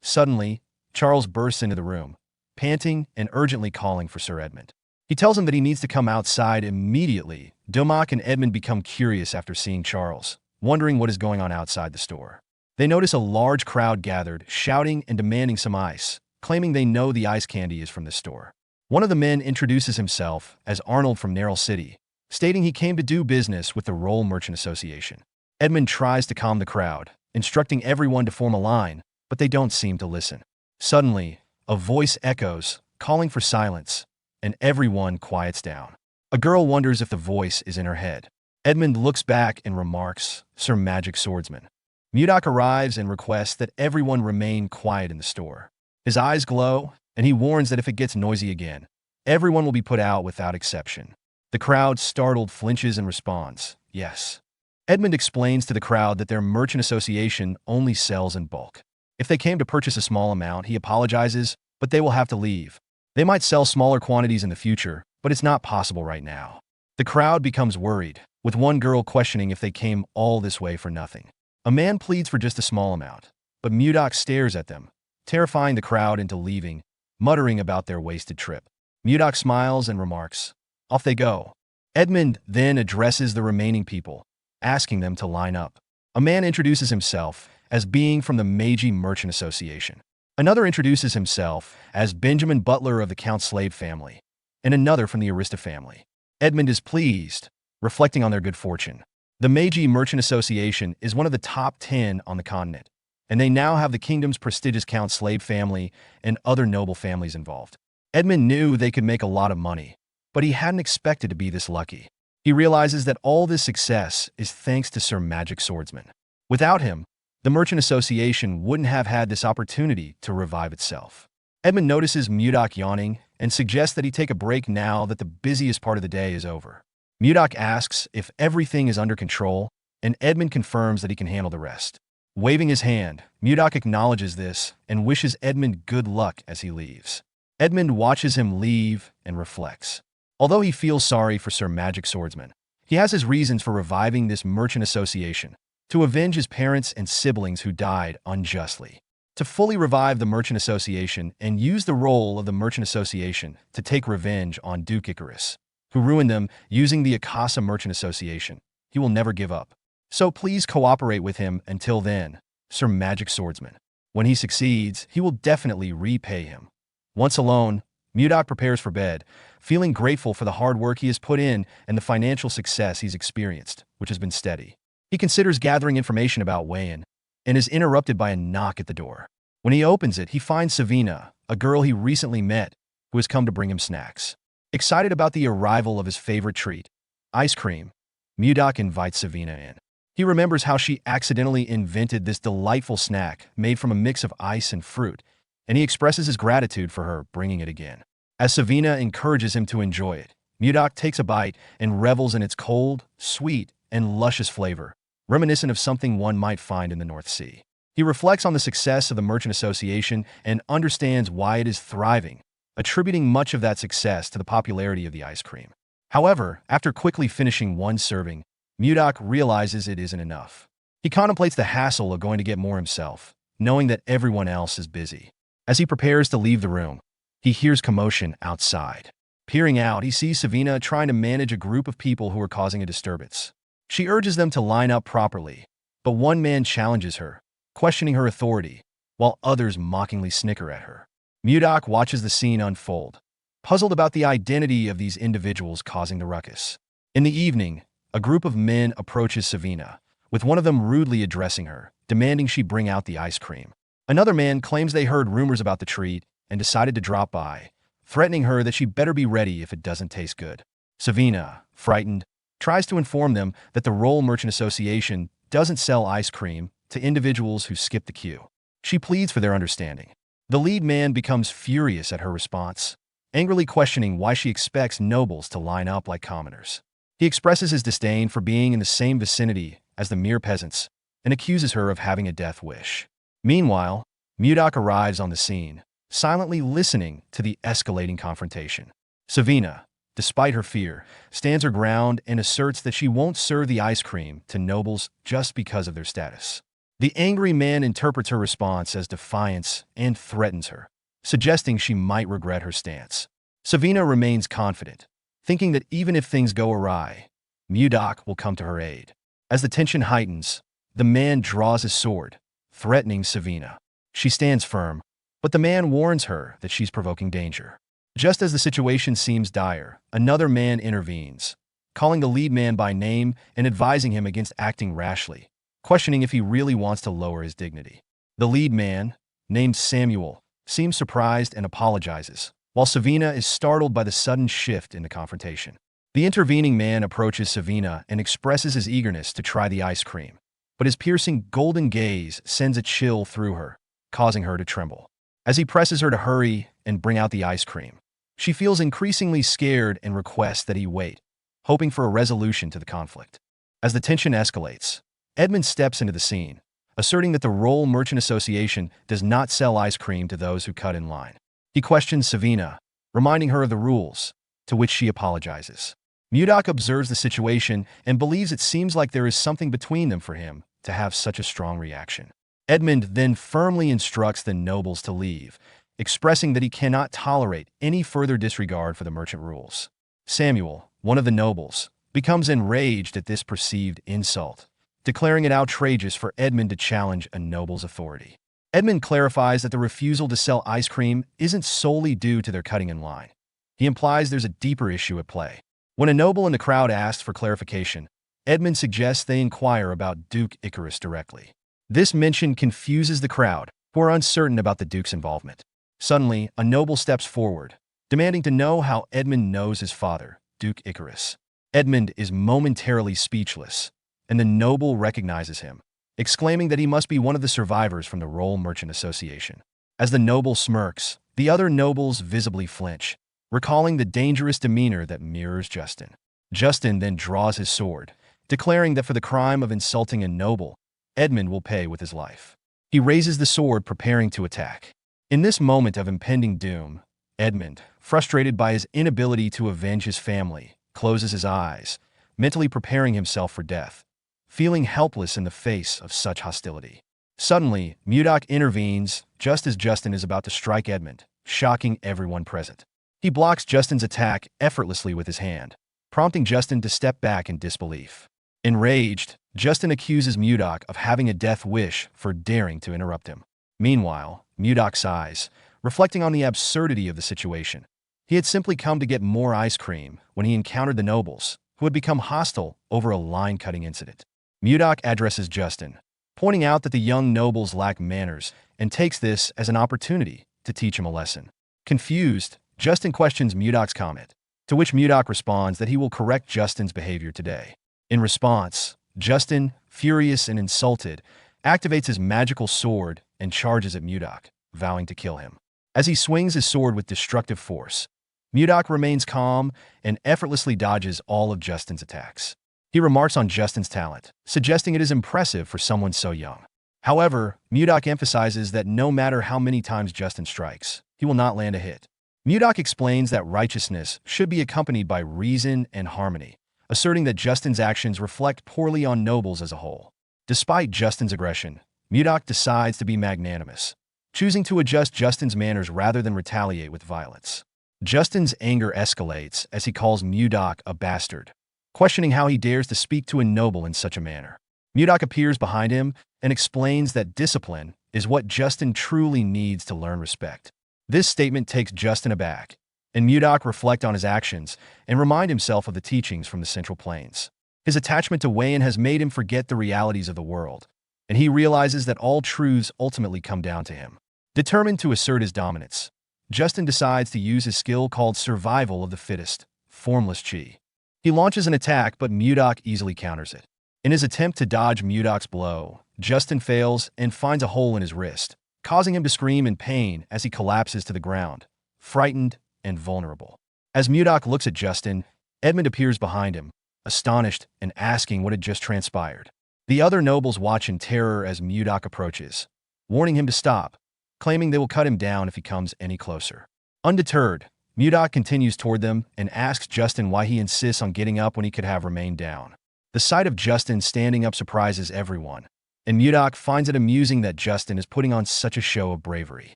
Suddenly, Charles bursts into the room, panting and urgently calling for Sir Edmund. He tells him that he needs to come outside immediately. Domak and Edmund become curious after seeing Charles, wondering what is going on outside the store. They notice a large crowd gathered, shouting and demanding some ice, claiming they know the ice candy is from the store. One of the men introduces himself as Arnold from Narrow City, stating he came to do business with the Roll Merchant Association. Edmund tries to calm the crowd, instructing everyone to form a line, but they don't seem to listen. Suddenly, a voice echoes, calling for silence, and everyone quiets down. A girl wonders if the voice is in her head. Edmund looks back and remarks, Sir Magic Swordsman. Mudok arrives and requests that everyone remain quiet in the store. His eyes glow, and he warns that if it gets noisy again, everyone will be put out without exception. The crowd, startled, flinches and responds, yes. Edmund explains to the crowd that their merchant association only sells in bulk. If they came to purchase a small amount, he apologizes, but they will have to leave. They might sell smaller quantities in the future, but it's not possible right now. The crowd becomes worried, with one girl questioning if they came all this way for nothing. A man pleads for just a small amount, but Mudok stares at them, terrifying the crowd into leaving, muttering about their wasted trip. Mudok smiles and remarks, off they go. Edmund then addresses the remaining people, asking them to line up. A man introduces himself as being from the Meiji Merchant Association. Another introduces himself as Benjamin Butler of the Count Slave family, and another from the Arista family. Edmund is pleased, reflecting on their good fortune. The Meiji Merchant Association is one of the top 10 on the continent, and they now have the kingdom's prestigious Count Slave family and other noble families involved. Edmund knew they could make a lot of money, but he hadn't expected to be this lucky. He realizes that all this success is thanks to Sir Magic Swordsman. Without him, the Merchant Association wouldn't have had this opportunity to revive itself. Edmund notices Mudok yawning and suggests that he take a break now that the busiest part of the day is over. Mudok asks if everything is under control, and Edmund confirms that he can handle the rest. Waving his hand, Mudok acknowledges this and wishes Edmund good luck as he leaves. Edmund watches him leave and reflects. Although he feels sorry for Sir Magic Swordsman, he has his reasons for reviving this merchant association, to avenge his parents and siblings who died unjustly, to fully revive the merchant association and use the role of the merchant association to take revenge on Duke Icarus, who ruined them using the Akasa Merchant Association. He will never give up. So please cooperate with him until then, Sir Magic Swordsman. When he succeeds, he will definitely repay him. Once alone, Mudok prepares for bed, feeling grateful for the hard work he has put in and the financial success he's experienced, which has been steady. He considers gathering information about Wayan and is interrupted by a knock at the door. When he opens it, he finds Savina, a girl he recently met, who has come to bring him snacks. Excited about the arrival of his favorite treat, ice cream, Mudok invites Savina in. He remembers how she accidentally invented this delightful snack made from a mix of ice and fruit, and he expresses his gratitude for her bringing it again. As Savina encourages him to enjoy it, Mudok takes a bite and revels in its cold, sweet, and luscious flavor, reminiscent of something one might find in the North Sea. He reflects on the success of the Merchant Association and understands why it is thriving, attributing much of that success to the popularity of the ice cream. However, after quickly finishing one serving, Mudok realizes it isn't enough. He contemplates the hassle of going to get more himself, knowing that everyone else is busy. As he prepares to leave the room, he hears commotion outside. Peering out, he sees Savina trying to manage a group of people who are causing a disturbance. She urges them to line up properly, but one man challenges her, questioning her authority, while others mockingly snicker at her. Mudok watches the scene unfold, puzzled about the identity of these individuals causing the ruckus. In the evening, a group of men approaches Savina, with one of them rudely addressing her, demanding she bring out the ice cream. Another man claims they heard rumors about the treat and decided to drop by, threatening her that she better be ready if it doesn't taste good. Savina, frightened, tries to inform them that the Roll Merchant Association doesn't sell ice cream to individuals who skip the queue. She pleads for their understanding. The lead man becomes furious at her response, angrily questioning why she expects nobles to line up like commoners. He expresses his disdain for being in the same vicinity as the mere peasants and accuses her of having a death wish. Meanwhile, Mudok arrives on the scene, silently listening to the escalating confrontation. Savina, despite her fear, stands her ground and asserts that she won't serve the ice cream to nobles just because of their status. The angry man interprets her response as defiance and threatens her, suggesting she might regret her stance. Savina remains confident, thinking that even if things go awry, Mudok will come to her aid. As the tension heightens, the man draws his sword, threatening Savina. She stands firm, but the man warns her that she's provoking danger. Just as the situation seems dire, another man intervenes, calling the lead man by name and advising him against acting rashly, questioning if he really wants to lower his dignity. The lead man, named Samuel, seems surprised and apologizes, while Savina is startled by the sudden shift in the confrontation. The intervening man approaches Savina and expresses his eagerness to try the ice cream, but his piercing golden gaze sends a chill through her, causing her to tremble. As he presses her to hurry and bring out the ice cream, she feels increasingly scared and requests that he wait, hoping for a resolution to the conflict. As the tension escalates, Edmund steps into the scene, asserting that the Roll Merchant Association does not sell ice cream to those who cut in line. He questions Savina, reminding her of the rules, to which she apologizes. Mudok observes the situation and believes it seems like there is something between them for him to have such a strong reaction. Edmund then firmly instructs the nobles to leave, expressing that he cannot tolerate any further disregard for the merchant rules. Samuel, one of the nobles, becomes enraged at this perceived insult, declaring it outrageous for Edmund to challenge a noble's authority. Edmund clarifies that the refusal to sell ice cream isn't solely due to their cutting in line. He implies there's a deeper issue at play. When a noble in the crowd asks for clarification, Edmund suggests they inquire about Duke Icarus directly. This mention confuses the crowd, who are uncertain about the Duke's involvement. Suddenly, a noble steps forward, demanding to know how Edmund knows his father, Duke Icarus. Edmund is momentarily speechless, and the noble recognizes him, exclaiming that he must be one of the survivors from the Roll Merchant Association. As the noble smirks, the other nobles visibly flinch, recalling the dangerous demeanor that mirrors Justin. Justin then draws his sword, declaring that for the crime of insulting a noble, Edmund will pay with his life. He raises the sword, preparing to attack. In this moment of impending doom, Edmund, frustrated by his inability to avenge his family, closes his eyes, mentally preparing himself for death, feeling helpless in the face of such hostility. Suddenly, Mudok intervenes just as Justin is about to strike Edmund, shocking everyone present. He blocks Justin's attack effortlessly with his hand, prompting Justin to step back in disbelief. Enraged, Justin accuses Mudok of having a death wish for daring to interrupt him. Meanwhile, Mudok sighs, reflecting on the absurdity of the situation. He had simply come to get more ice cream when he encountered the nobles, who had become hostile over a line-cutting incident. Mudok addresses Justin, pointing out that the young nobles lack manners and takes this as an opportunity to teach him a lesson. Confused, Justin questions Mudok's comment, to which Mudok responds that he will correct Justin's behavior today. In response, Justin, furious and insulted, activates his magical sword and charges at Mudok, vowing to kill him. As he swings his sword with destructive force, Mudok remains calm and effortlessly dodges all of Justin's attacks. He remarks on Justin's talent, suggesting it is impressive for someone so young. However, Mudok emphasizes that no matter how many times Justin strikes, he will not land a hit. Mudok explains that righteousness should be accompanied by reason and harmony, asserting that Justin's actions reflect poorly on nobles as a whole. Despite Justin's aggression, Mudok decides to be magnanimous, choosing to adjust Justin's manners rather than retaliate with violence. Justin's anger escalates as he calls Mudok a bastard, questioning how he dares to speak to a noble in such a manner. Mudok appears behind him and explains that discipline is what Justin truly needs to learn respect. This statement takes Justin aback, and Mudok reflects on his actions and remind himself of the teachings from the Central Plains. His attachment to Wayan has made him forget the realities of the world, and he realizes that all truths ultimately come down to him. Determined to assert his dominance, Justin decides to use his skill called Survival of the Fittest, Formless Chi. He launches an attack, but Mudok easily counters it. In his attempt to dodge Mudok's blow, Justin fails and finds a hole in his wrist, causing him to scream in pain as he collapses to the ground, frightened and vulnerable. As Mudok looks at Justin, Edmund appears behind him, astonished and asking what had just transpired. The other nobles watch in terror as Mudok approaches, warning him to stop, claiming they will cut him down if he comes any closer. Undeterred, Mudok continues toward them and asks Justin why he insists on getting up when he could have remained down. The sight of Justin standing up surprises everyone, and Mudok finds it amusing that Justin is putting on such a show of bravery.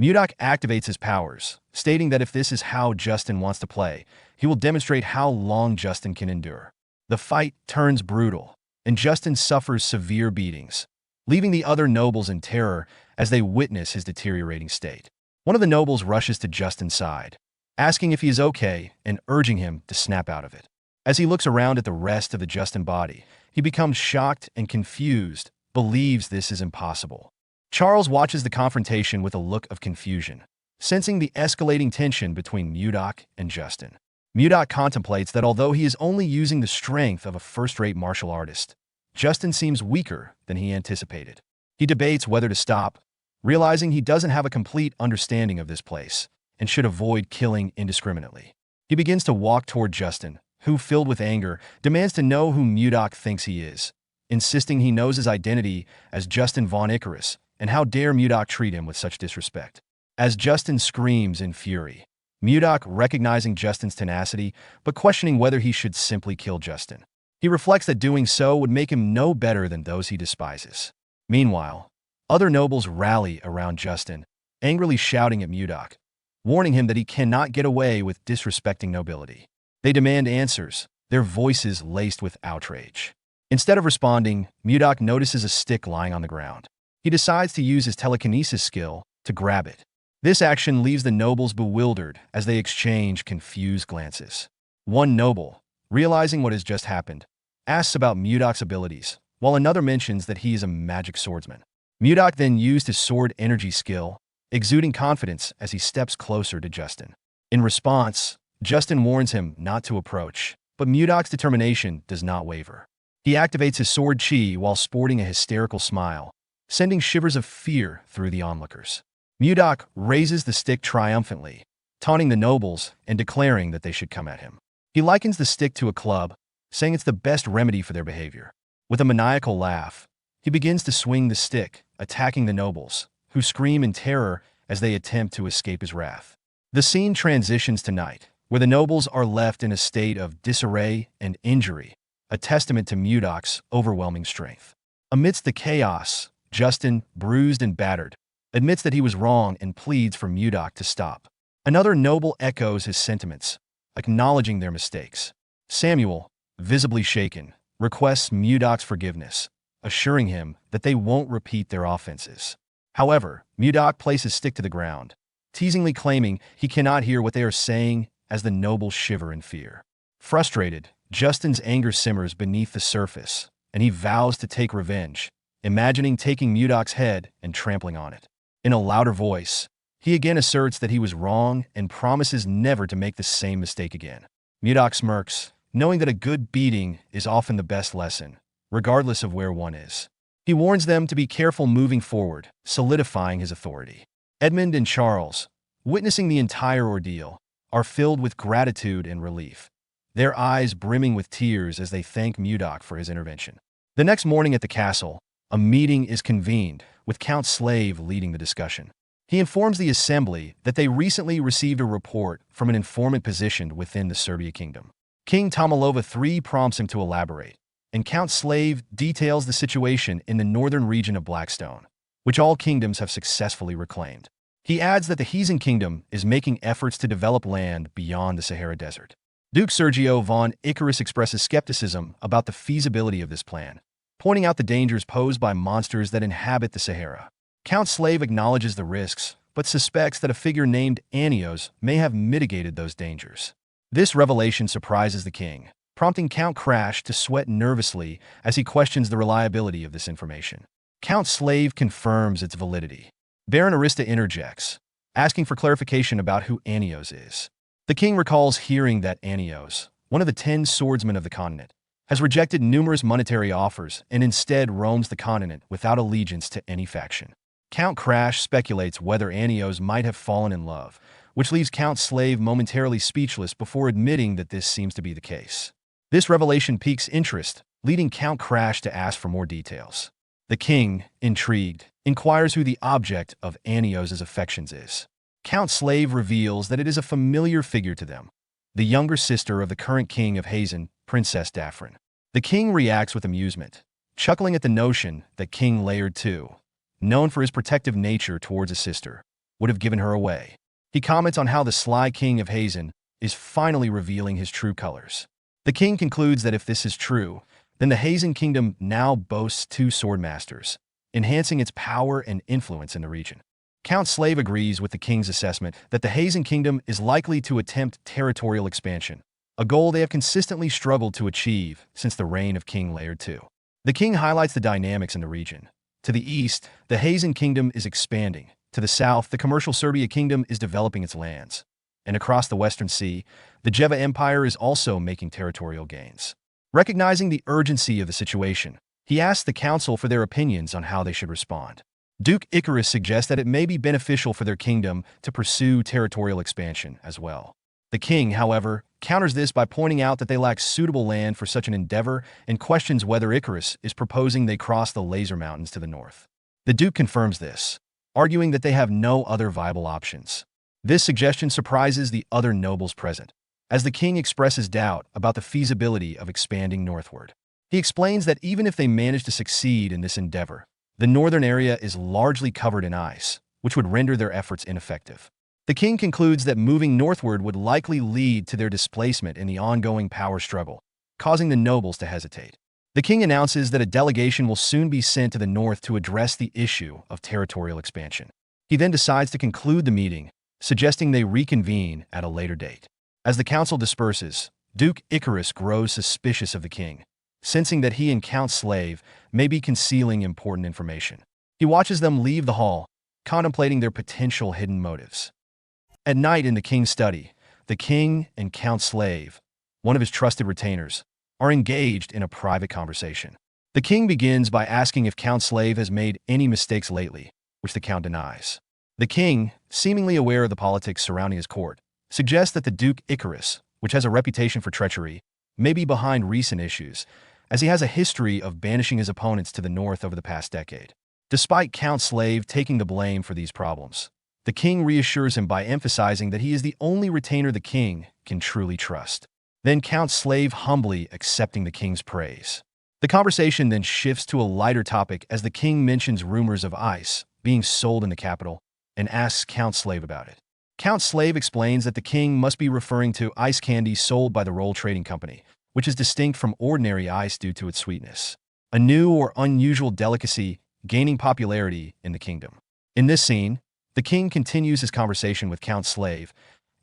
Mudok activates his powers, stating that if this is how Justin wants to play, he will demonstrate how long Justin can endure. The fight turns brutal, and Justin suffers severe beatings, leaving the other nobles in terror as they witness his deteriorating state. One of the nobles rushes to Justin's side, asking if he is okay and urging him to snap out of it. As he looks around at the rest of the Justin body, he becomes shocked and confused, believes this is impossible. Charles watches the confrontation with a look of confusion, sensing the escalating tension between Mudok and Justin. Mudok contemplates that although he is only using the strength of a first-rate martial artist, Justin seems weaker than he anticipated. He debates whether to stop, realizing he doesn't have a complete understanding of this place and should avoid killing indiscriminately. He begins to walk toward Justin, who, filled with anger, demands to know who Mudok thinks he is, insisting he knows his identity as Justin Von Icarus, and how dare Mudok treat him with such disrespect. As Justin screams in fury, Mudok, recognizing Justin's tenacity, but questioning whether he should simply kill Justin. He reflects that doing so would make him no better than those he despises. Meanwhile, other nobles rally around Justin, angrily shouting at Mudok, warning him that he cannot get away with disrespecting nobility. They demand answers, their voices laced with outrage. Instead of responding, Mudok notices a stick lying on the ground. He decides to use his telekinesis skill to grab it. This action leaves the nobles bewildered as they exchange confused glances. One noble, realizing what has just happened, asks about Mudok's abilities, while another mentions that he is a magic swordsman. Mudok then used his sword energy skill, exuding confidence as he steps closer to Justin. In response, Justin warns him not to approach, but Mudok's determination does not waver. He activates his sword chi while sporting a hysterical smile, sending shivers of fear through the onlookers. Mudok raises the stick triumphantly, taunting the nobles and declaring that they should come at him. He likens the stick to a club, saying it's the best remedy for their behavior. With a maniacal laugh, he begins to swing the stick, attacking the nobles, who scream in terror as they attempt to escape his wrath. The scene transitions to night, where the nobles are left in a state of disarray and injury, a testament to Mudok's overwhelming strength. Amidst the chaos, Justin, bruised and battered, admits that he was wrong and pleads for Mudok to stop. Another noble echoes his sentiments, acknowledging their mistakes. Samuel, visibly shaken, requests Mudok's forgiveness, assuring him that they won't repeat their offenses. However, Mudok places his stick to the ground, teasingly claiming he cannot hear what they are saying as the nobles shiver in fear. Frustrated, Justin's anger simmers beneath the surface, and he vows to take revenge, imagining taking Mudok's head and trampling on it. In a louder voice, he again asserts that he was wrong and promises never to make the same mistake again. Mudok smirks, knowing that a good beating is often the best lesson, regardless of where one is. He warns them to be careful moving forward, solidifying his authority. Edmund and Charles, witnessing the entire ordeal, are filled with gratitude and relief, their eyes brimming with tears as they thank Mudok for his intervention. The next morning at the castle, a meeting is convened, with Count Slave leading the discussion. He informs the assembly that they recently received a report from an informant positioned within the Serbia kingdom. King Tomalova III prompts him to elaborate, and Count Slave details the situation in the northern region of Blackstone, which all kingdoms have successfully reclaimed. He adds that the Heathen Kingdom is making efforts to develop land beyond the Sahara Desert. Duke Sergio von Icarus expresses skepticism about the feasibility of this plan, pointing out the dangers posed by monsters that inhabit the Sahara. Count Slave acknowledges the risks, but suspects that a figure named Anios may have mitigated those dangers. This revelation surprises the king, prompting Count Crash to sweat nervously as he questions the reliability of this information. Count Slave confirms its validity. Baron Arista interjects, asking for clarification about who Anios is. The king recalls hearing that Anios, one of the 10 swordsmen of the continent, has rejected numerous monetary offers and instead roams the continent without allegiance to any faction. Count Crash speculates whether Anios might have fallen in love, which leaves Count Slave momentarily speechless before admitting that this seems to be the case. This revelation piques interest, leading Count Crash to ask for more details. The king, intrigued, inquires who the object of Anios' affections is. Count Slave reveals that it is a familiar figure to them, the younger sister of the current king of Hazen, Princess Daphrin. The king reacts with amusement, chuckling at the notion that King Laird II, known for his protective nature towards his sister, would have given her away. He comments on how the sly king of Hazen is finally revealing his true colors. The king concludes that if this is true, then the Hazen kingdom now boasts 2 swordmasters, enhancing its power and influence in the region. Count Slave agrees with the king's assessment that the Hazen kingdom is likely to attempt territorial expansion, a goal they have consistently struggled to achieve since the reign of King Laird II. The king highlights the dynamics in the region. To the east, the Hazen kingdom is expanding. To the south, the commercial Serbia kingdom is developing its lands. And across the Western Sea, the Jeva Empire is also making territorial gains. Recognizing the urgency of the situation, he asks the council for their opinions on how they should respond. Duke Icarus suggests that it may be beneficial for their kingdom to pursue territorial expansion as well. The king, however, counters this by pointing out that they lack suitable land for such an endeavor and questions whether Icarus is proposing they cross the Laser Mountains to the north. The duke confirms this, arguing that they have no other viable options. This suggestion surprises the other nobles present, as the king expresses doubt about the feasibility of expanding northward. He explains that even if they manage to succeed in this endeavor, the northern area is largely covered in ice, which would render their efforts ineffective. The king concludes that moving northward would likely lead to their displacement in the ongoing power struggle, causing the nobles to hesitate. The king announces that a delegation will soon be sent to the north to address the issue of territorial expansion. He then decides to conclude the meeting, suggesting they reconvene at a later date. As the council disperses, Duke Icarus grows suspicious of the king, sensing that he and Count Slave may be concealing important information. He watches them leave the hall, contemplating their potential hidden motives. At night in the king's study, the king and Count Slave, one of his trusted retainers, are engaged in a private conversation. The king begins by asking if Count Slave has made any mistakes lately, which the count denies. The king, seemingly aware of the politics surrounding his court, suggests that the Duke Icarus, which has a reputation for treachery, may be behind recent issues, as he has a history of banishing his opponents to the north over the past decade. Despite Count Slave taking the blame for these problems, the king reassures him by emphasizing that he is the only retainer the king can truly trust. Then Count Slave humbly accepting the king's praise. The conversation then shifts to a lighter topic as the king mentions rumors of ice being sold in the capital and asks Count Slave about it. Count Slave explains that the king must be referring to ice candy sold by the Roll Trading Company, which is distinct from ordinary ice due to its sweetness, a new or unusual delicacy gaining popularity in the kingdom. In this scene, the king continues his conversation with Count Slave,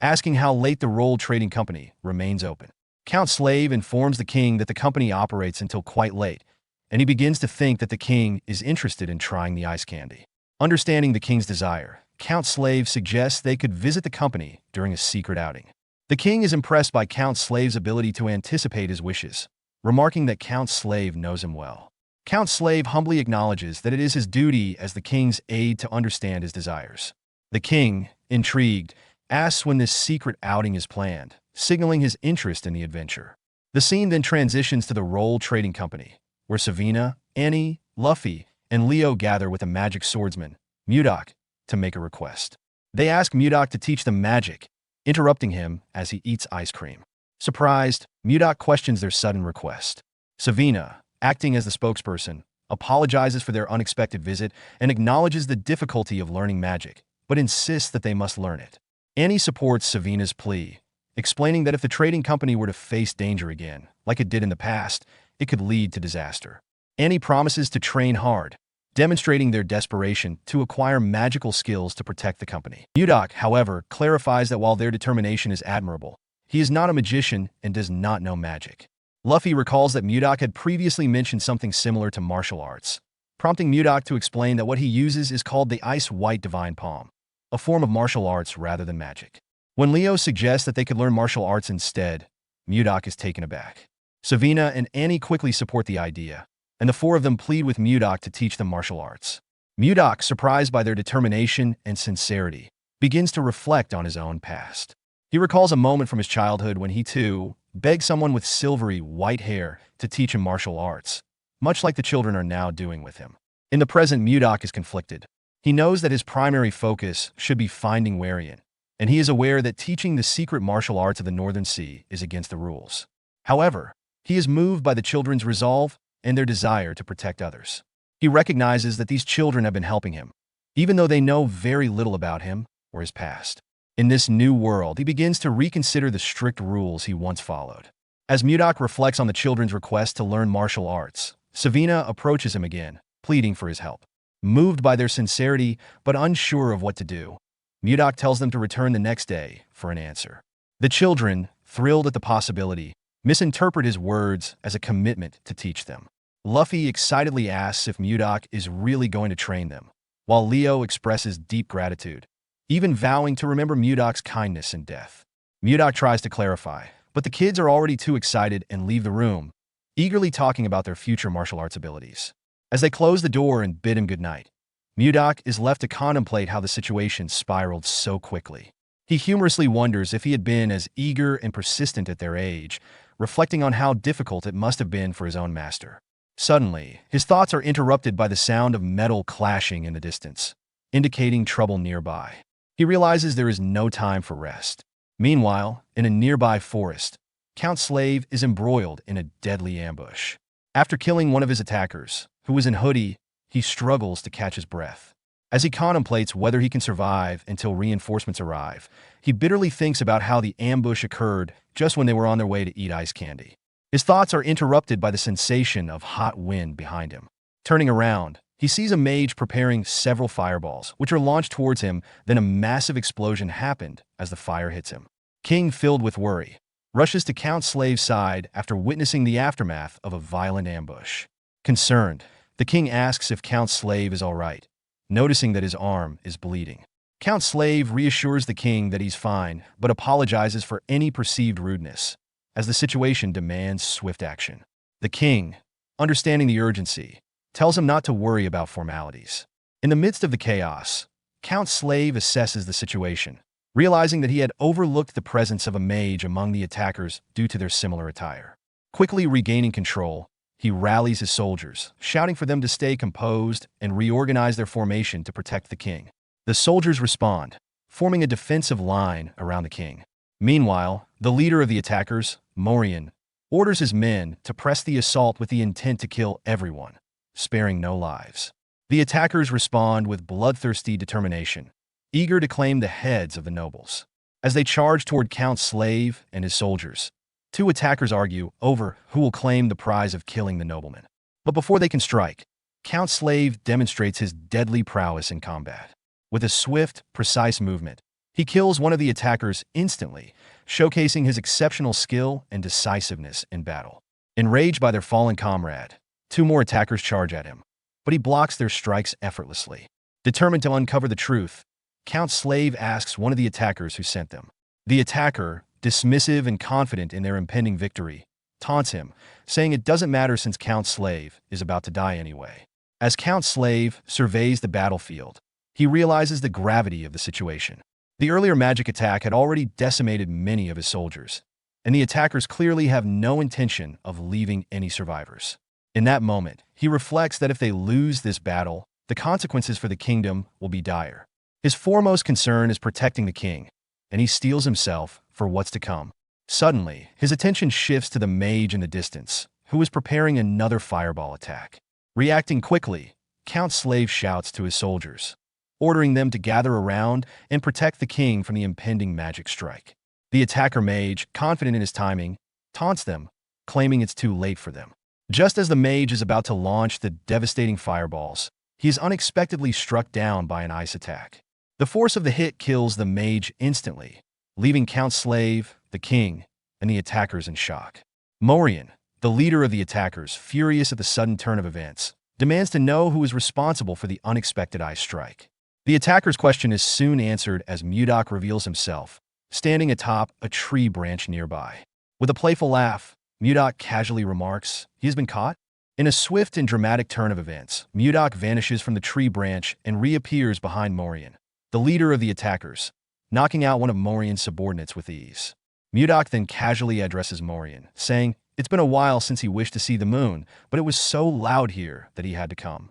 asking how late the Roll Trading Company remains open. Count Slave informs the king that the company operates until quite late, and he begins to think that the king is interested in trying the ice candy. Understanding the king's desire, Count Slave suggests they could visit the company during a secret outing. The king is impressed by Count Slave's ability to anticipate his wishes, remarking that Count Slave knows him well. Count Slave humbly acknowledges that it is his duty as the king's aide to understand his desires. The king, intrigued, asks when this secret outing is planned, signaling his interest in the adventure. The scene then transitions to the Roll Trading Company, where Savina, Annie, Luffy, and Leo gather with a magic swordsman, Mudok, to make a request. They ask Mudok to teach them magic, interrupting him as he eats ice cream. Surprised, Mudok questions their sudden request. Savina, acting as the spokesperson, apologizes for their unexpected visit and acknowledges the difficulty of learning magic, but insists that they must learn it. Annie supports Savina's plea, explaining that if the trading company were to face danger again, like it did in the past, it could lead to disaster. Annie promises to train hard, demonstrating their desperation to acquire magical skills to protect the company. Mudok, however, clarifies that while their determination is admirable, he is not a magician and does not know magic. Luffy recalls that Mudok had previously mentioned something similar to martial arts, prompting Mudok to explain that what he uses is called the Ice White Divine Palm, a form of martial arts rather than magic. When Leo suggests that they could learn martial arts instead, Mudok is taken aback. Savina and Annie quickly support the idea, and the four of them plead with Mudok to teach them martial arts. Mudok, surprised by their determination and sincerity, begins to reflect on his own past. He recalls a moment from his childhood when he, too, begged someone with silvery white hair to teach him martial arts, much like the children are now doing with him. In the present, Mudok is conflicted. He knows that his primary focus should be finding Warian, and he is aware that teaching the secret martial arts of the Northern Sea is against the rules. However, he is moved by the children's resolve and their desire to protect others. He recognizes that these children have been helping him, even though they know very little about him or his past. In this new world, he begins to reconsider the strict rules he once followed. As Mudok reflects on the children's request to learn martial arts, Savina approaches him again, pleading for his help. Moved by their sincerity but unsure of what to do, Mudok tells them to return the next day for an answer. The children, thrilled at the possibility, misinterpret his words as a commitment to teach them. Luffy excitedly asks if Mudok is really going to train them, while Leo expresses deep gratitude, even vowing to remember Mudok's kindness in death. Mudok tries to clarify, but the kids are already too excited and leave the room, eagerly talking about their future martial arts abilities. As they close the door and bid him goodnight, Mudok is left to contemplate how the situation spiraled so quickly. He humorously wonders if he had been as eager and persistent at their age, reflecting on how difficult it must have been for his own master. Suddenly, his thoughts are interrupted by the sound of metal clashing in the distance, indicating trouble nearby. He realizes there is no time for rest. Meanwhile, in a nearby forest, Count Slave is embroiled in a deadly ambush. After killing one of his attackers, who was in hoodie, he struggles to catch his breath. As he contemplates whether he can survive until reinforcements arrive, he bitterly thinks about how the ambush occurred just when they were on their way to eat ice candy. His thoughts are interrupted by the sensation of hot wind behind him. Turning around, he sees a mage preparing several fireballs, which are launched towards him. Then a massive explosion happened as the fire hits him. King, filled with worry, rushes to Count Slave's side after witnessing the aftermath of a violent ambush. Concerned, the king asks if Count Slave is all right, noticing that his arm is bleeding. Count Slave reassures the king that he's fine, but apologizes for any perceived rudeness, as the situation demands swift action. The king, understanding the urgency, tells him not to worry about formalities. In the midst of the chaos, Count Slave assesses the situation, realizing that he had overlooked the presence of a mage among the attackers due to their similar attire. Quickly regaining control, he rallies his soldiers, shouting for them to stay composed and reorganize their formation to protect the king. The soldiers respond, forming a defensive line around the king. Meanwhile, the leader of the attackers, Morian, orders his men to press the assault with the intent to kill everyone, sparing no lives. The attackers respond with bloodthirsty determination, eager to claim the heads of the nobles. As they charge toward Count Slave and his soldiers, two attackers argue over who will claim the prize of killing the nobleman. But before they can strike, Count Slave demonstrates his deadly prowess in combat. With a swift, precise movement, he kills one of the attackers instantly, showcasing his exceptional skill and decisiveness in battle. Enraged by their fallen comrade, Two more attackers charge at him, but he blocks their strikes effortlessly. Determined to uncover the truth, Count Slave asks one of the attackers who sent them. The attacker, dismissive and confident in their impending victory, taunts him, saying it doesn't matter since Count Slave is about to die anyway. As Count Slave surveys the battlefield, he realizes the gravity of the situation. The earlier magic attack had already decimated many of his soldiers, and the attackers clearly have no intention of leaving any survivors. In that moment, he reflects that if they lose this battle, the consequences for the kingdom will be dire. His foremost concern is protecting the king, and he steels himself for what's to come. Suddenly, his attention shifts to the mage in the distance, who is preparing another fireball attack. Reacting quickly, Count Slave shouts to his soldiers, ordering them to gather around and protect the king from the impending magic strike. The attacker mage, confident in his timing, taunts them, claiming it's too late for them. Just as the mage is about to launch the devastating fireballs, he is unexpectedly struck down by an ice attack. The force of the hit kills the mage instantly, leaving Count Slave, the king, and the attackers in shock. Morian, the leader of the attackers, furious at the sudden turn of events, demands to know who is responsible for the unexpected ice strike. The attacker's question is soon answered as Mudok reveals himself, standing atop a tree branch nearby. With a playful laugh, Mudok casually remarks, "He has been caught?" In a swift and dramatic turn of events, Mudok vanishes from the tree branch and reappears behind Morian, the leader of the attackers, knocking out one of Morian's subordinates with ease. Mudok then casually addresses Morian, saying, "It's been a while since he wished to see the moon, but it was so loud here that he had to come."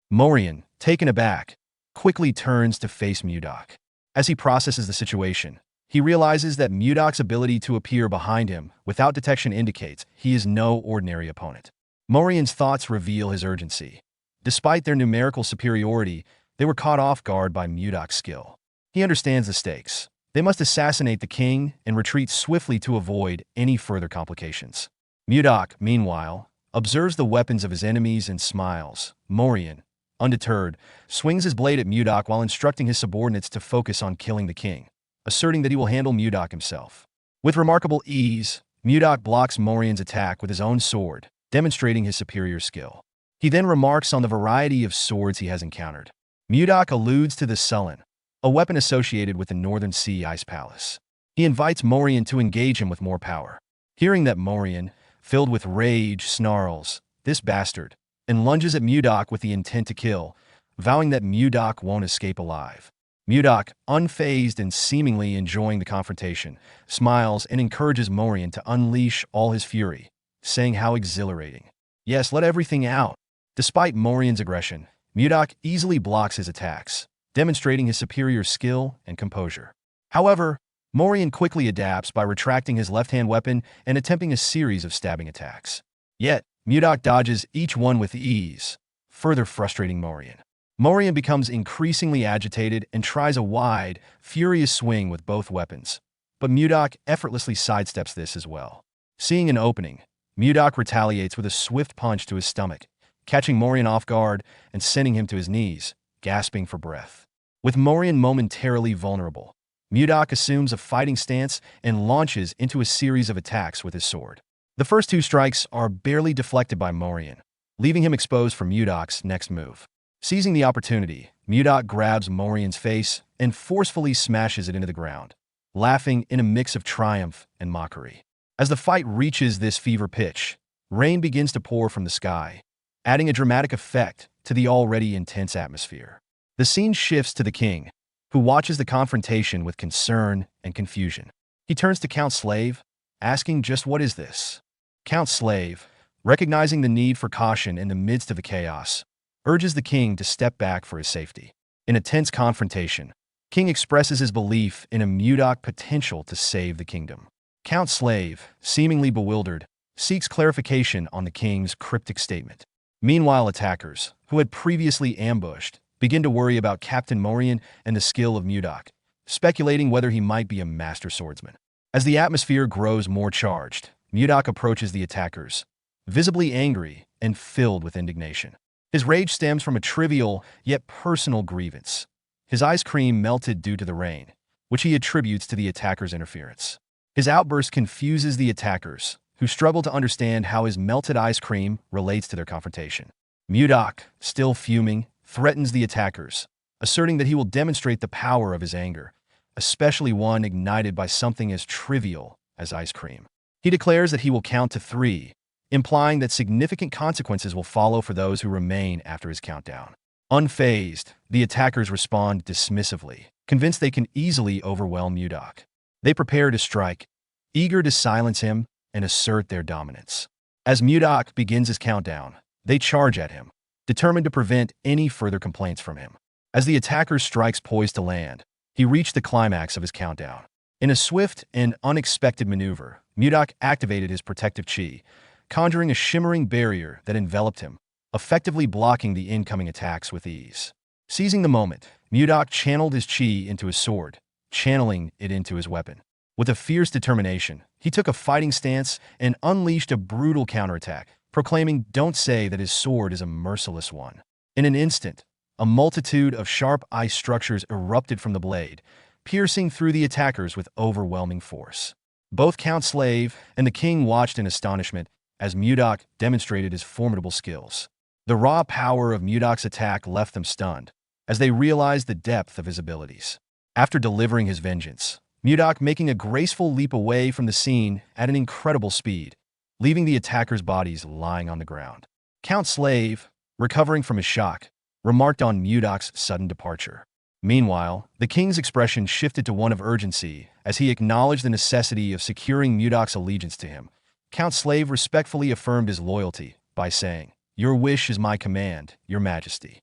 Morian, taken aback, quickly turns to face Mudok. As he processes the situation, he realizes that Mudok's ability to appear behind him without detection indicates he is no ordinary opponent. Morian's thoughts reveal his urgency. Despite their numerical superiority, they were caught off guard by Mudok's skill. He understands the stakes. They must assassinate the king and retreat swiftly to avoid any further complications. Mudok, meanwhile, observes the weapons of his enemies and smiles. Morian, undeterred, swings his blade at Mudok while instructing his subordinates to focus on killing the king, asserting that he will handle Mudok himself. With remarkable ease, Mudok blocks Morian's attack with his own sword, demonstrating his superior skill. He then remarks on the variety of swords he has encountered. Mudok alludes to the Sullen, a weapon associated with the Northern Sea Ice Palace. He invites Morian to engage him with more power. Hearing that, Morian, filled with rage, snarls, "This bastard," and lunges at Mudok with the intent to kill, vowing that Mudok won't escape alive. Mudok, unfazed and seemingly enjoying the confrontation, smiles and encourages Morian to unleash all his fury, saying how exhilarating. "Yes, let everything out." Despite Morian's aggression, Mudok easily blocks his attacks, demonstrating his superior skill and composure. However, Morian quickly adapts by retracting his left-hand weapon and attempting a series of stabbing attacks. Yet, Mudok dodges each one with ease, further frustrating Morian. Morian becomes increasingly agitated and tries a wide, furious swing with both weapons, but Mudok effortlessly sidesteps this as well. Seeing an opening, Mudok retaliates with a swift punch to his stomach, catching Morian off guard and sending him to his knees, gasping for breath. With Morian momentarily vulnerable, Mudok assumes a fighting stance and launches into a series of attacks with his sword. The first two strikes are barely deflected by Morian, leaving him exposed for Mudok's next move. Seizing the opportunity, Mudok grabs Morian's face and forcefully smashes it into the ground, laughing in a mix of triumph and mockery. As the fight reaches this fever pitch, rain begins to pour from the sky, adding a dramatic effect to the already intense atmosphere. The scene shifts to the king, who watches the confrontation with concern and confusion. He turns to Count Slave, asking, "Just what is this?" Count Slave, recognizing the need for caution in the midst of the chaos, urges the king to step back for his safety. In a tense confrontation, King expresses his belief in a Mudok potential to save the kingdom. Count Slave, seemingly bewildered, seeks clarification on the king's cryptic statement. Meanwhile, attackers, who had previously ambushed, begin to worry about Captain Morian and the skill of Mudok, speculating whether he might be a master swordsman. As the atmosphere grows more charged, Mudok approaches the attackers, visibly angry and filled with indignation. His rage stems from a trivial yet personal grievance. His ice cream melted due to the rain, which he attributes to the attackers' interference. His outburst confuses the attackers, who struggle to understand how his melted ice cream relates to their confrontation. Mudok, still fuming, threatens the attackers, asserting that he will demonstrate the power of his anger, especially one ignited by something as trivial as ice cream. He declares that he will count to 3, implying that significant consequences will follow for those who remain after his countdown. Unfazed, the attackers respond dismissively, convinced they can easily overwhelm Mudok. They prepare to strike, eager to silence him and assert their dominance. As Mudok begins his countdown, they charge at him, determined to prevent any further complaints from him. As the attacker strikes poised to land, he reached the climax of his countdown. In a swift and unexpected maneuver, Mudok activated his protective chi, conjuring a shimmering barrier that enveloped him, effectively blocking the incoming attacks with ease. Seizing the moment, Mudok channeled his chi into his sword, channeling it into his weapon. With a fierce determination, he took a fighting stance and unleashed a brutal counterattack, proclaiming, "Don't say that his sword is a merciless one." In an instant, a multitude of sharp ice structures erupted from the blade, piercing through the attackers with overwhelming force. Both Count Slave and the king watched in astonishment as Mudok demonstrated his formidable skills. The raw power of Mudok's attack left them stunned, as they realized the depth of his abilities. After delivering his vengeance, Mudok making a graceful leap away from the scene at an incredible speed, leaving the attackers' bodies lying on the ground. Count Slave, recovering from his shock, remarked on Mudok's sudden departure. Meanwhile, the king's expression shifted to one of urgency as he acknowledged the necessity of securing Mudok's allegiance to him. Count Slave respectfully affirmed his loyalty by saying, "Your wish is my command, Your Majesty."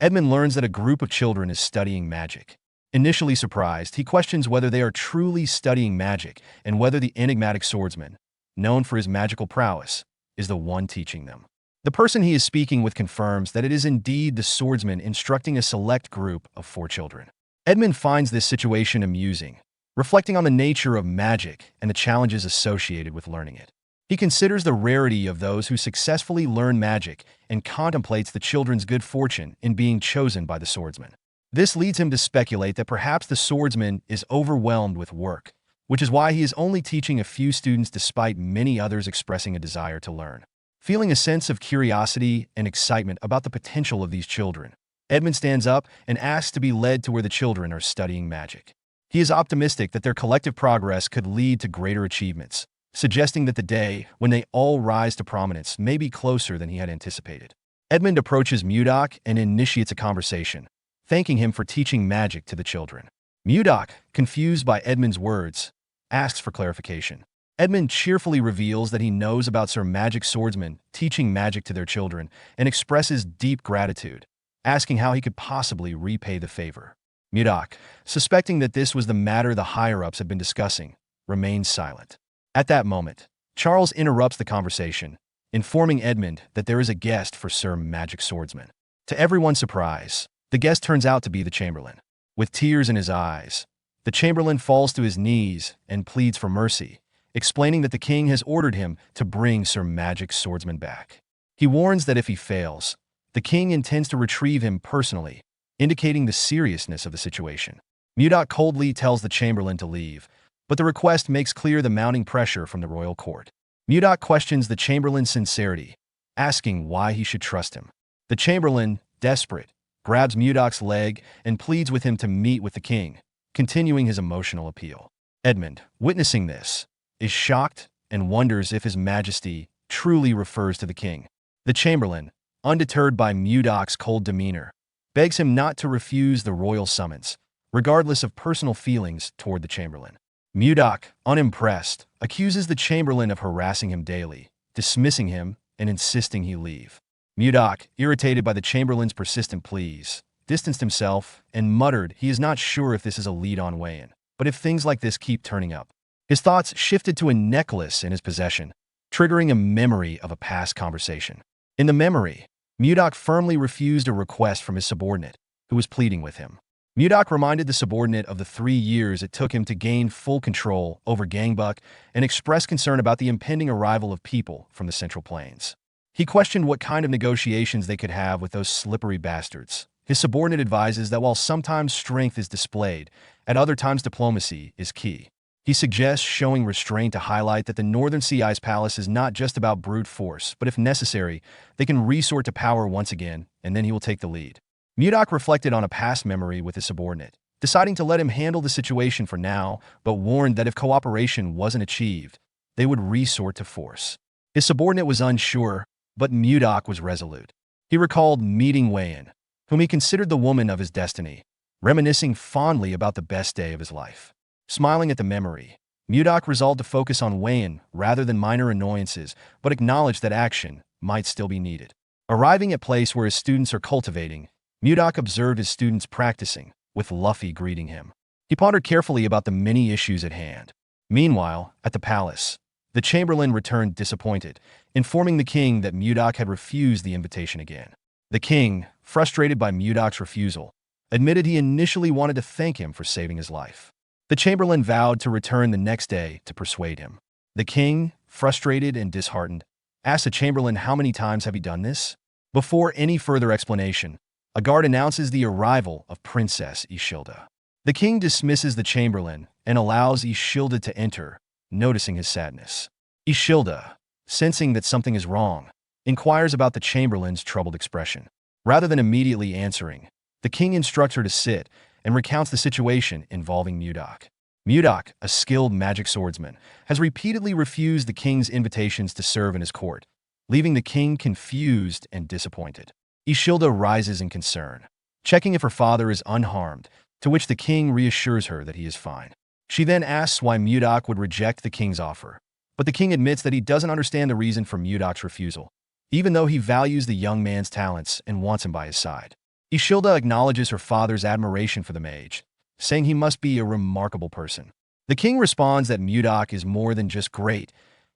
Edmund learns that a group of children is studying magic. Initially surprised, he questions whether they are truly studying magic and whether the enigmatic swordsman, known for his magical prowess, is the one teaching them. The person he is speaking with confirms that it is indeed the swordsman instructing a select group of 4 children. Edmund finds this situation amusing, reflecting on the nature of magic and the challenges associated with learning it. He considers the rarity of those who successfully learn magic and contemplates the children's good fortune in being chosen by the swordsman. This leads him to speculate that perhaps the swordsman is overwhelmed with work, which is why he is only teaching a few students despite many others expressing a desire to learn. Feeling a sense of curiosity and excitement about the potential of these children, Edmund stands up and asks to be led to where the children are studying magic. He is optimistic that their collective progress could lead to greater achievements, suggesting that the day when they all rise to prominence may be closer than he had anticipated. Edmund approaches Mudok and initiates a conversation, thanking him for teaching magic to the children. Mudok, confused by Edmund's words, asks for clarification. Edmund cheerfully reveals that he knows about Sir Magic Swordsman teaching magic to their children and expresses deep gratitude, asking how he could possibly repay the favor. Mudok, suspecting that this was the matter the higher-ups had been discussing, remains silent. At that moment, Charles interrupts the conversation, informing Edmund that there is a guest for Sir Magic Swordsman. To everyone's surprise, the guest turns out to be the Chamberlain. With tears in his eyes, the Chamberlain falls to his knees and pleads for mercy, explaining that the king has ordered him to bring Sir Magic Swordsman back. He warns that if he fails, the king intends to retrieve him personally, indicating the seriousness of the situation. Mudok coldly tells the Chamberlain to leave, but the request makes clear the mounting pressure from the royal court. Mudok questions the Chamberlain's sincerity, asking why he should trust him. The Chamberlain, desperate, grabs Mudok's leg and pleads with him to meet with the king, continuing his emotional appeal. Edmund, witnessing this, is shocked and wonders if His Majesty truly refers to the king. The Chamberlain, undeterred by Mudok's cold demeanor, begs him not to refuse the royal summons, regardless of personal feelings toward the Chamberlain. Mudok, unimpressed, accuses the Chamberlain of harassing him daily, dismissing him and insisting he leave. Mudok, irritated by the Chamberlain's persistent pleas, distanced himself and muttered he is not sure if this is a lead-on weigh-in, but if things like this keep turning up. His thoughts shifted to a necklace in his possession, triggering a memory of a past conversation. In the memory, Mudok firmly refused a request from his subordinate, who was pleading with him. Mudok reminded the subordinate of the 3 years it took him to gain full control over Gangbuk and expressed concern about the impending arrival of people from the Central Plains. He questioned what kind of negotiations they could have with those slippery bastards. His subordinate advises that while sometimes strength is displayed, at other times diplomacy is key. He suggests showing restraint to highlight that the Northern Sea Ice Palace is not just about brute force, but if necessary, they can resort to power once again, and then he will take the lead. Mudok reflected on a past memory with his subordinate, deciding to let him handle the situation for now, but warned that if cooperation wasn't achieved, they would resort to force. His subordinate was unsure, but Mudok was resolute. He recalled meeting Wayan, whom he considered the woman of his destiny, reminiscing fondly about the best day of his life. Smiling at the memory, Mudok resolved to focus on Wayan rather than minor annoyances, but acknowledged that action might still be needed. Arriving at place where his students are cultivating, Mudok observed his students practicing, with Luffy greeting him. He pondered carefully about the many issues at hand. Meanwhile, at the palace, the Chamberlain returned disappointed, informing the king that Mudok had refused the invitation again. The king, frustrated by Mudok's refusal, admitted he initially wanted to thank him for saving his life. The Chamberlain vowed to return the next day to persuade him. The king, frustrated and disheartened, asked the Chamberlain how many times have he done this? Before any further explanation, a guard announces the arrival of Princess Ishilda. The king dismisses the Chamberlain and allows Ishilda to enter, noticing his sadness. Ishilda, sensing that something is wrong, inquires about the Chamberlain's troubled expression. Rather than immediately answering, the king instructs her to sit and recounts the situation involving Mudok. Mudok, a skilled magic swordsman, has repeatedly refused the king's invitations to serve in his court, leaving the king confused and disappointed. Ishilda rises in concern, checking if her father is unharmed, to which the king reassures her that he is fine. She then asks why Mudok would reject the king's offer, but the king admits that he doesn't understand the reason for Mudok's refusal, even though he values the young man's talents and wants him by his side. Ishilda acknowledges her father's admiration for the mage, saying he must be a remarkable person. The king responds that Mudok is more than just great.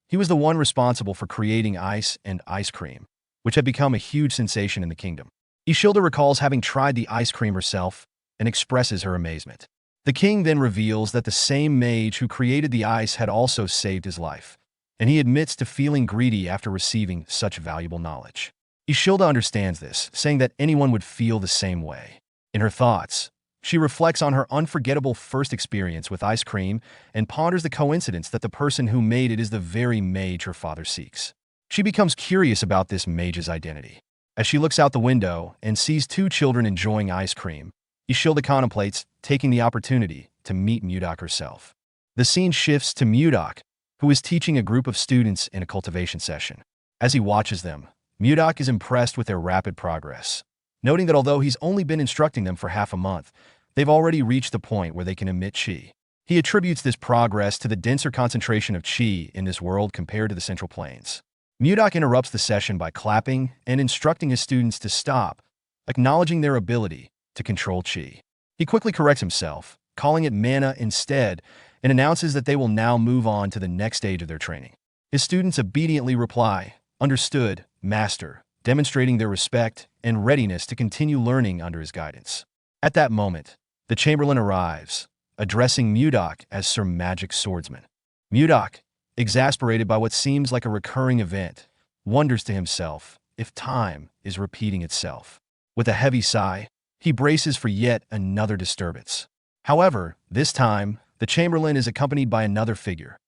He was the one responsible for creating ice and ice cream, which had become a huge sensation in the kingdom. Ishilda recalls having tried the ice cream herself and expresses her amazement. The king then reveals that the same mage who created the ice had also saved his life, and he admits to feeling greedy after receiving such valuable knowledge. Ishilda understands this, saying that anyone would feel the same way. In her thoughts, she reflects on her unforgettable first experience with ice cream and ponders the coincidence that the person who made it is the very mage her father seeks. She becomes curious about this mage's identity. As she looks out the window and sees two children enjoying ice cream, Ishilda contemplates taking the opportunity to meet Mudok herself. The scene shifts to Mudok, who is teaching a group of students in a cultivation session. As he watches them, Mudok is impressed with their rapid progress, noting that although he's only been instructing them for half a month, they've already reached the point where they can emit chi. He attributes this progress to the denser concentration of chi in this world compared to the Central Plains. Mudok interrupts the session by clapping and instructing his students to stop, acknowledging their ability to control chi. He quickly corrects himself, calling it mana instead, and announces that they will now move on to the next stage of their training. His students obediently reply, "Understood, Master," demonstrating their respect and readiness to continue learning under his guidance. At that moment, the Chamberlain arrives, addressing Mudok as Sir Magic Swordsman. Mudok, exasperated by what seems like a recurring event, wonders to himself if time is repeating itself. With a heavy sigh, he braces for yet another disturbance. However, this time, the Chamberlain is accompanied by another figure,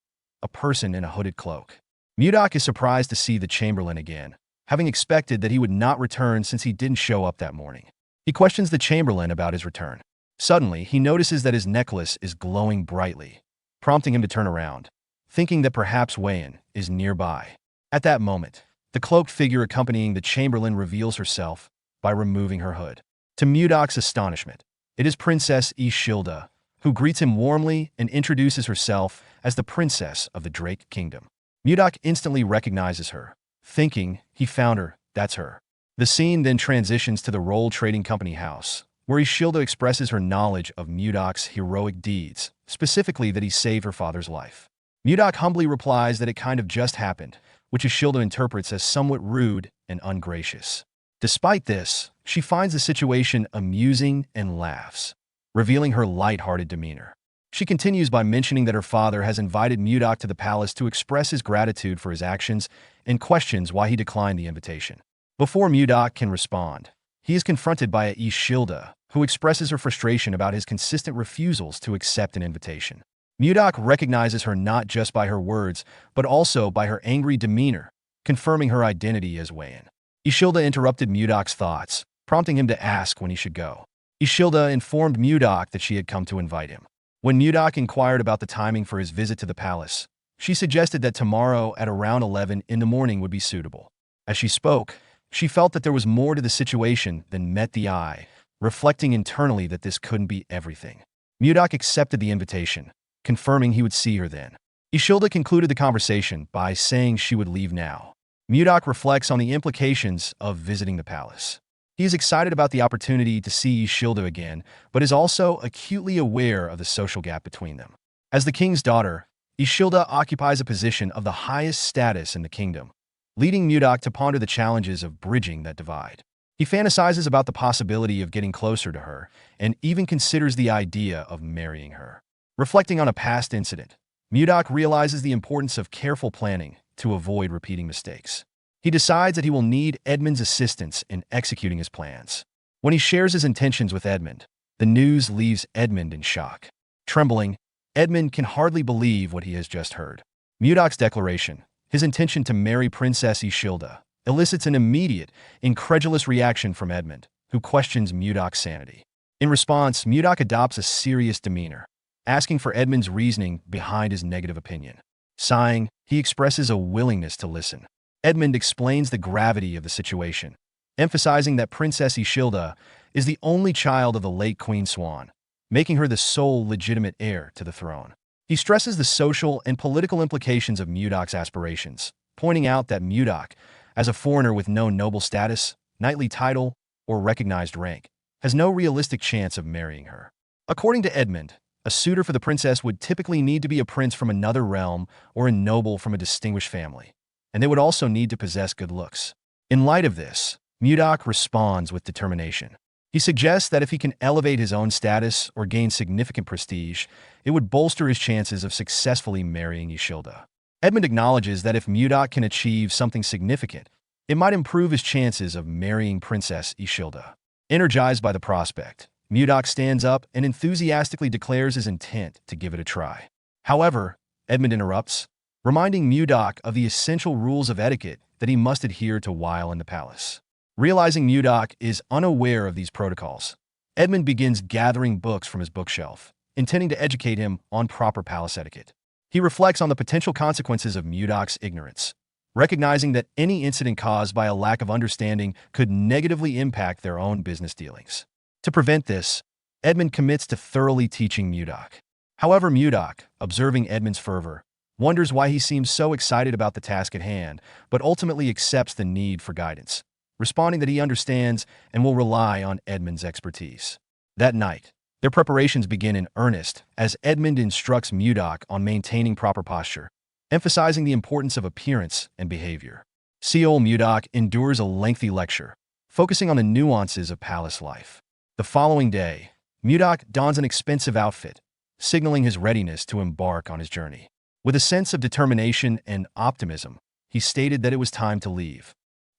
a person in a hooded cloak. Mudok is surprised to see the Chamberlain again, having expected that he would not return since he didn't show up that morning. He questions the Chamberlain about his return. Suddenly, he notices that his necklace is glowing brightly, prompting him to turn around, thinking that perhaps Wayan is nearby. At that moment, the cloaked figure accompanying the Chamberlain reveals herself by removing her hood. To Mudok's astonishment, it is Princess Ishilda, who greets him warmly and introduces herself as the Princess of the Drake Kingdom. Mudok instantly recognizes her, thinking he found her, that's her. The scene then transitions to the Roll Trading Company house, where Ishilda expresses her knowledge of Mudok's heroic deeds, specifically that he saved her father's life. Mudok humbly replies that it kind of just happened, which Ishilda interprets as somewhat rude and ungracious. Despite this, she finds the situation amusing and laughs, revealing her light-hearted demeanor. She continues by mentioning that her father has invited Mudok to the palace to express his gratitude for his actions and questions why he declined the invitation. Before Mudok can respond, he is confronted by Ishilda, who expresses her frustration about his consistent refusals to accept an invitation. Mudok recognizes her not just by her words, but also by her angry demeanor, confirming her identity as Wayan. Ishilda interrupted Mudok's thoughts, prompting him to ask when he should go. Ishilda informed Mudok that she had come to invite him. When Mudok inquired about the timing for his visit to the palace, she suggested that tomorrow at around 11 in the morning would be suitable. As she spoke, she felt that there was more to the situation than met the eye, reflecting internally that this couldn't be everything. Mudok accepted the invitation, confirming he would see her then. Ishilda concluded the conversation by saying she would leave now. Mudok reflects on the implications of visiting the palace. He is excited about the opportunity to see Ishilda again, but is also acutely aware of the social gap between them. As the king's daughter, Ishilda occupies a position of the highest status in the kingdom, leading Mudok to ponder the challenges of bridging that divide. He fantasizes about the possibility of getting closer to her, and even considers the idea of marrying her. Reflecting on a past incident, Mudok realizes the importance of careful planning to avoid repeating mistakes. He decides that he will need Edmund's assistance in executing his plans. When he shares his intentions with Edmund, the news leaves Edmund in shock. Trembling, Edmund can hardly believe what he has just heard. Mudok's declaration, his intention to marry Princess Ishilda, elicits an immediate, incredulous reaction from Edmund, who questions Mudok's sanity. In response, Mudok adopts a serious demeanor, asking for Edmund's reasoning behind his negative opinion. Sighing, he expresses a willingness to listen. Edmund explains the gravity of the situation, emphasizing that Princess Ishilda is the only child of the late Queen Swan, making her the sole legitimate heir to the throne. He stresses the social and political implications of Mudok's aspirations, pointing out that Mudok, as a foreigner with no noble status, knightly title, or recognized rank, has no realistic chance of marrying her. According to Edmund, a suitor for the princess would typically need to be a prince from another realm or a noble from a distinguished family, and they would also need to possess good looks. In light of this, Mudok responds with determination. He suggests that if he can elevate his own status or gain significant prestige, it would bolster his chances of successfully marrying Ishilda. Edmund acknowledges that if Mudok can achieve something significant, it might improve his chances of marrying Princess Ishilda. Energized by the prospect, Mudok stands up and enthusiastically declares his intent to give it a try. However, Edmund interrupts, reminding Mudok of the essential rules of etiquette that he must adhere to while in the palace. Realizing Mudok is unaware of these protocols, Edmund begins gathering books from his bookshelf, intending to educate him on proper palace etiquette. He reflects on the potential consequences of Mudok's ignorance, recognizing that any incident caused by a lack of understanding could negatively impact their own business dealings. To prevent this, Edmund commits to thoroughly teaching Mudok. However, Mudok, observing Edmund's fervor, wonders why he seems so excited about the task at hand, but ultimately accepts the need for guidance, responding that he understands and will rely on Edmund's expertise. That night, their preparations begin in earnest as Edmund instructs Mudok on maintaining proper posture, emphasizing the importance of appearance and behavior. Seol Mudok endures a lengthy lecture, focusing on the nuances of palace life. The following day, Mudok dons an expensive outfit, signaling his readiness to embark on his journey. With a sense of determination and optimism, he stated that it was time to leave.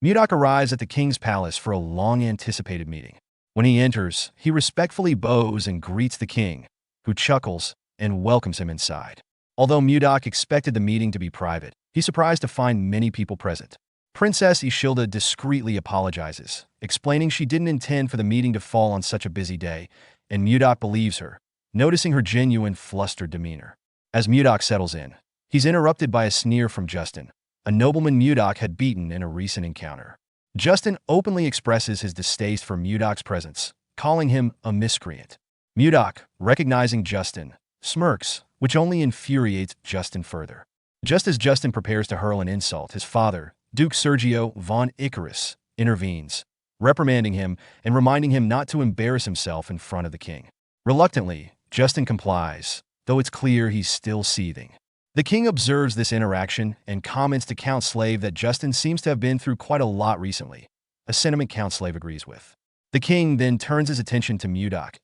Mudok arrives at the king's palace for a long-anticipated meeting. When he enters, he respectfully bows and greets the king, who chuckles and welcomes him inside. Although Mudok expected the meeting to be private, he's surprised to find many people present. Princess Ishilda discreetly apologizes, explaining she didn't intend for the meeting to fall on such a busy day, and Mudok believes her, noticing her genuine flustered demeanor. As Mudok settles in, he's interrupted by a sneer from Justin, a nobleman Mudok had beaten in a recent encounter. Justin openly expresses his distaste for Mudok's presence, calling him a miscreant. Mudok, recognizing Justin, smirks, which only infuriates Justin further. Just as Justin prepares to hurl an insult, his father, Duke Sergio von Icarus, intervenes, reprimanding him and reminding him not to embarrass himself in front of the king. Reluctantly, Justin complies, though it's clear he's still seething. The king observes this interaction and comments to Count Slave that Justin seems to have been through quite a lot recently, a sentiment Count Slave agrees with. The king then turns his attention to Mudok,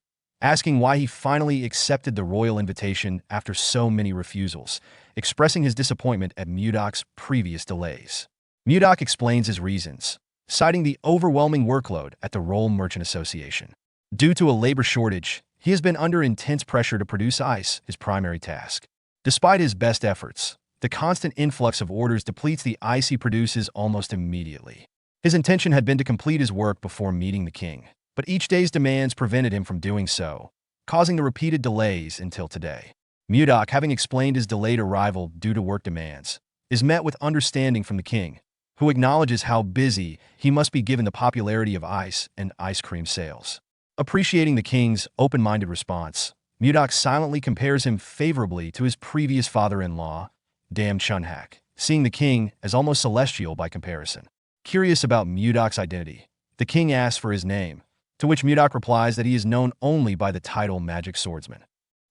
asking why he finally accepted the royal invitation after so many refusals, expressing his disappointment at Mudok's previous delays. Mudok explains his reasons, citing the overwhelming workload at the Roll Merchant Association. Due to a labor shortage, He has been under intense pressure to produce ice, his primary task. Despite his best efforts, the constant influx of orders depletes the ice he produces almost immediately. His intention had been to complete his work before meeting the king, but each day's demands prevented him from doing so, causing the repeated delays until today. Mudok, having explained his delayed arrival due to work demands, is met with understanding from the king, who acknowledges how busy he must be given the popularity of ice and ice cream sales. Appreciating the king's open-minded response, Mudok silently compares him favorably to his previous father-in-law, Dam Chunhak, seeing the king as almost celestial by comparison. Curious about Mudok's identity, the king asks for his name, to which Mudok replies that he is known only by the title Magic Swordsman.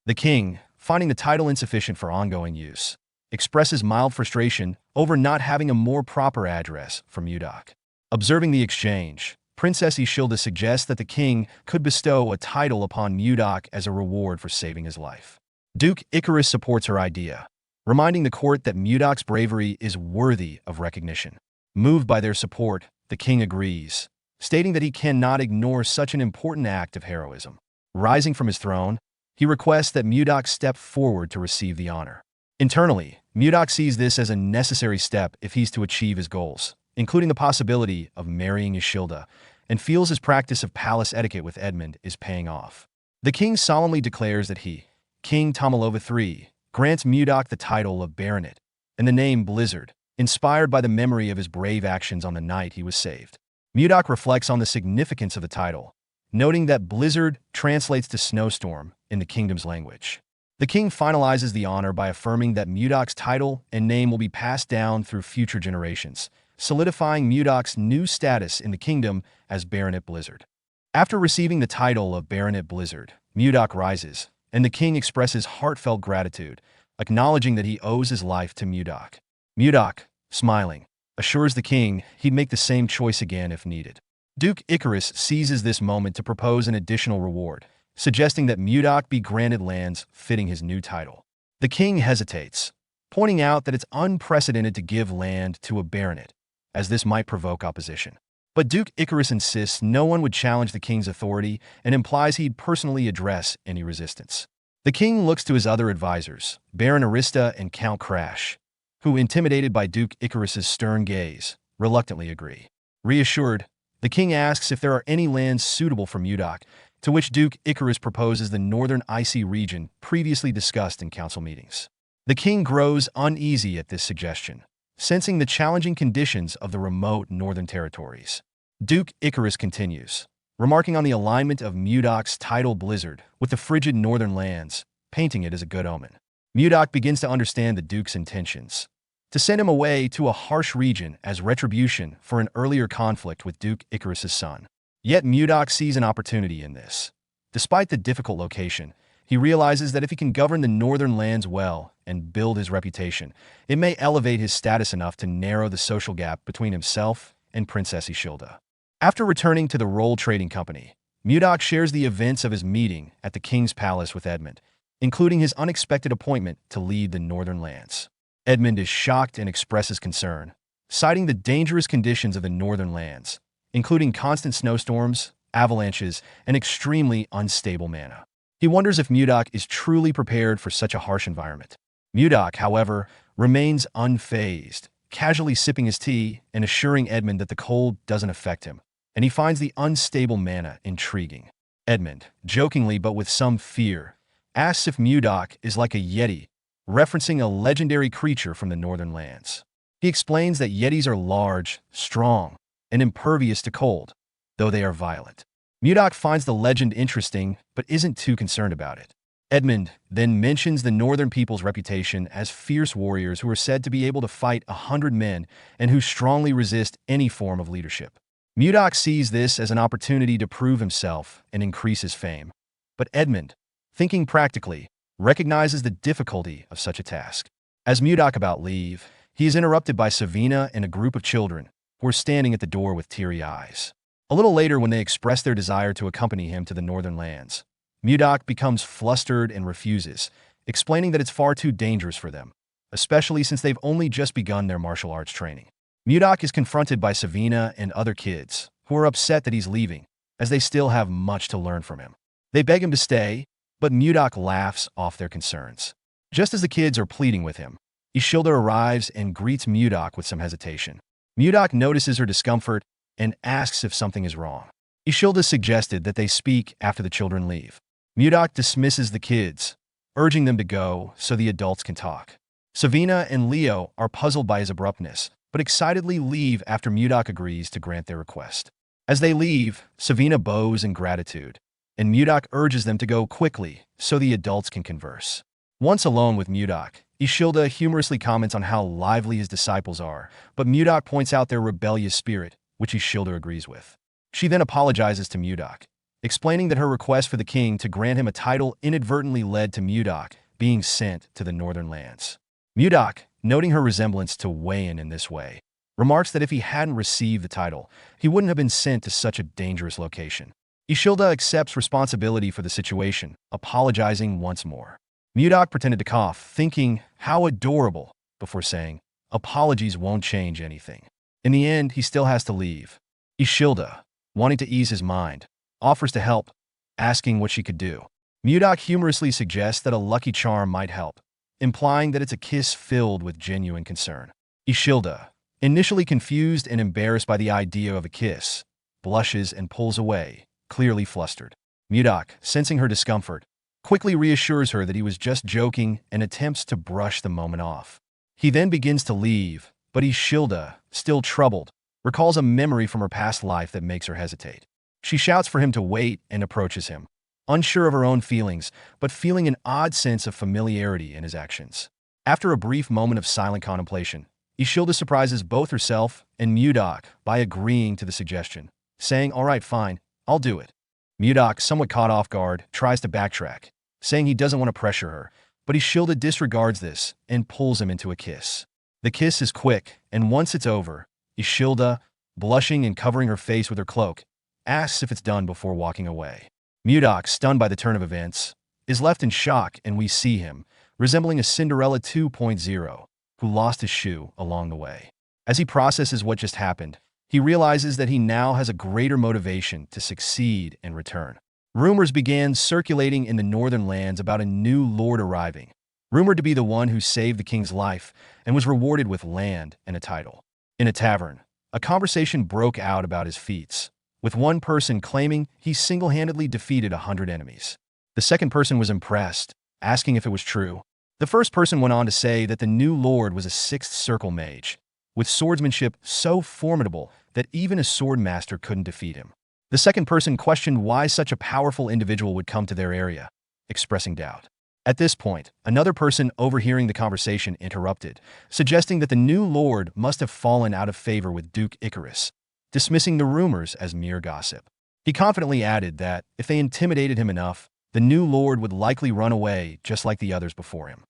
The king, finding the title insufficient for ongoing use, expresses mild frustration over not having a more proper address for Mudok. Observing the exchange, Princess Ishilda suggests that the king could bestow a title upon Mudok as a reward for saving his life. Duke Icarus supports her idea, reminding the court that Mudok's bravery is worthy of recognition. Moved by their support, the king agrees, stating that he cannot ignore such an important act of heroism. Rising from his throne, he requests that Mudok step forward to receive the honor. Internally, Mudok sees this as a necessary step if he's to achieve his goals, including the possibility of marrying Ishilda, and feels his practice of palace etiquette with Edmund is paying off. The king solemnly declares that he, King Tomalova III, grants Mudok the title of Baronet and the name Blizzard, inspired by the memory of his brave actions on the night he was saved. Mudok reflects on the significance of the title, noting that Blizzard translates to snowstorm in the kingdom's language. The king finalizes the honor by affirming that Mudok's title and name will be passed down through future generations, solidifying Mudok's new status in the kingdom as Baronet Blizzard. After receiving the title of Baronet Blizzard, Mudok rises, and the king expresses heartfelt gratitude, acknowledging that he owes his life to Mudok. Mudok, smiling, assures the king he'd make the same choice again if needed. Duke Icarus seizes this moment to propose an additional reward, suggesting that Mudok be granted lands fitting his new title. The king hesitates, pointing out that it's unprecedented to give land to a baronet, as this might provoke opposition. But Duke Icarus insists no one would challenge the king's authority and implies he'd personally address any resistance. The king looks to his other advisors, Baron Arista and Count Crash, who, intimidated by Duke Icarus's stern gaze, reluctantly agree. Reassured, the king asks if there are any lands suitable for Mudok, to which Duke Icarus proposes the northern icy region previously discussed in council meetings. The king grows uneasy at this suggestion, sensing the challenging conditions of the remote northern territories. Duke Icarus continues, remarking on the alignment of Mudok's title Blizzard with the frigid northern lands, painting it as a good omen. Mudok begins to understand the duke's intentions, to send him away to a harsh region as retribution for an earlier conflict with Duke Icarus's son. Yet Mudok sees an opportunity in this. Despite the difficult location, he realizes that if he can govern the northern lands well and build his reputation, it may elevate his status enough to narrow the social gap between himself and Princess Ishilda. After returning to the Roll Trading Company, Mudok shares the events of his meeting at the king's palace with Edmund, including his unexpected appointment to lead the northern lands. Edmund is shocked and expresses concern, citing the dangerous conditions of the northern lands, including constant snowstorms, avalanches, and extremely unstable mana. He wonders if Mudok is truly prepared for such a harsh environment. Mudok, however, remains unfazed, casually sipping his tea and assuring Edmund that the cold doesn't affect him, and he finds the unstable mana intriguing. Edmund, jokingly but with some fear, asks if Mudok is like a yeti, referencing a legendary creature from the northern lands. He explains that yetis are large, strong, and impervious to cold, though they are violent. Mudok finds the legend interesting, but isn't too concerned about it. Edmund then mentions the northern people's reputation as fierce warriors who are said to be able to fight 100 men and who strongly resist any form of leadership. Mudok sees this as an opportunity to prove himself and increase his fame. But Edmund, thinking practically, recognizes the difficulty of such a task. As Mudok about leave, he is interrupted by Savina and a group of children who are standing at the door with teary eyes. A little later, when they express their desire to accompany him to the northern lands, Mudok becomes flustered and refuses, explaining that it's far too dangerous for them, especially since they've only just begun their martial arts training. Mudok is confronted by Savina and other kids, who are upset that he's leaving, as they still have much to learn from him. They beg him to stay, but Mudok laughs off their concerns. Just as the kids are pleading with him, Ishilda arrives and greets Mudok with some hesitation. Mudok notices her discomfort and asks if something is wrong. Ishilda suggested that they speak after the children leave. Mudok dismisses the kids, urging them to go so the adults can talk. Savina and Leo are puzzled by his abruptness, but excitedly leave after Mudok agrees to grant their request. As they leave, Savina bows in gratitude, and Mudok urges them to go quickly so the adults can converse. Once alone with Mudok, Ishilda humorously comments on how lively his disciples are, but Mudok points out their rebellious spirit, which Ishilda agrees with. She then apologizes to Mudok, explaining that her request for the king to grant him a title inadvertently led to Mudok being sent to the northern lands. Mudok, noting her resemblance to Wayan in this way, remarks that if he hadn't received the title, he wouldn't have been sent to such a dangerous location. Ishilda accepts responsibility for the situation, apologizing once more. Mudok pretended to cough, thinking, how adorable, before saying, apologies won't change anything. In the end, he still has to leave. Ishilda, wanting to ease his mind, offers to help, asking what she could do. Mudok humorously suggests that a lucky charm might help, implying that it's a kiss filled with genuine concern. Ishilda, initially confused and embarrassed by the idea of a kiss, blushes and pulls away, clearly flustered. Mudok, sensing her discomfort, quickly reassures her that he was just joking and attempts to brush the moment off. He then begins to leave, but Ishilda, still troubled, recalls a memory from her past life that makes her hesitate. She shouts for him to wait and approaches him, unsure of her own feelings, but feeling an odd sense of familiarity in his actions. After a brief moment of silent contemplation, Ishilda surprises both herself and Mudok by agreeing to the suggestion, saying, all right, fine, I'll do it. Mudok, somewhat caught off guard, tries to backtrack, saying he doesn't want to pressure her, but Ishilda disregards this and pulls him into a kiss. The kiss is quick, and once it's over, Ishilda, blushing and covering her face with her cloak, asks if it's done before walking away. Mudok, stunned by the turn of events, is left in shock, and we see him, resembling a Cinderella 2.0, who lost his shoe along the way. As he processes what just happened, he realizes that he now has a greater motivation to succeed and return. Rumors began circulating in the northern lands about a new lord arriving, rumored to be the one who saved the king's life and was rewarded with land and a title. In a tavern, a conversation broke out about his feats, with one person claiming he single-handedly defeated 100 enemies. The second person was impressed, asking if it was true. The first person went on to say that the new lord was a sixth circle mage, with swordsmanship so formidable that even a swordmaster couldn't defeat him. The second person questioned why such a powerful individual would come to their area, expressing doubt. At this point, another person overhearing the conversation interrupted, suggesting that the new lord must have fallen out of favor with Duke Icarus, dismissing the rumors as mere gossip. He confidently added that, if they intimidated him enough, the new lord would likely run away just like the others before him.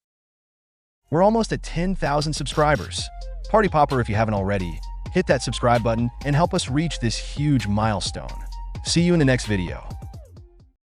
We're almost at 10,000 subscribers. Party Popper, if you haven't already, hit that subscribe button and help us reach this huge milestone. See you in the next video.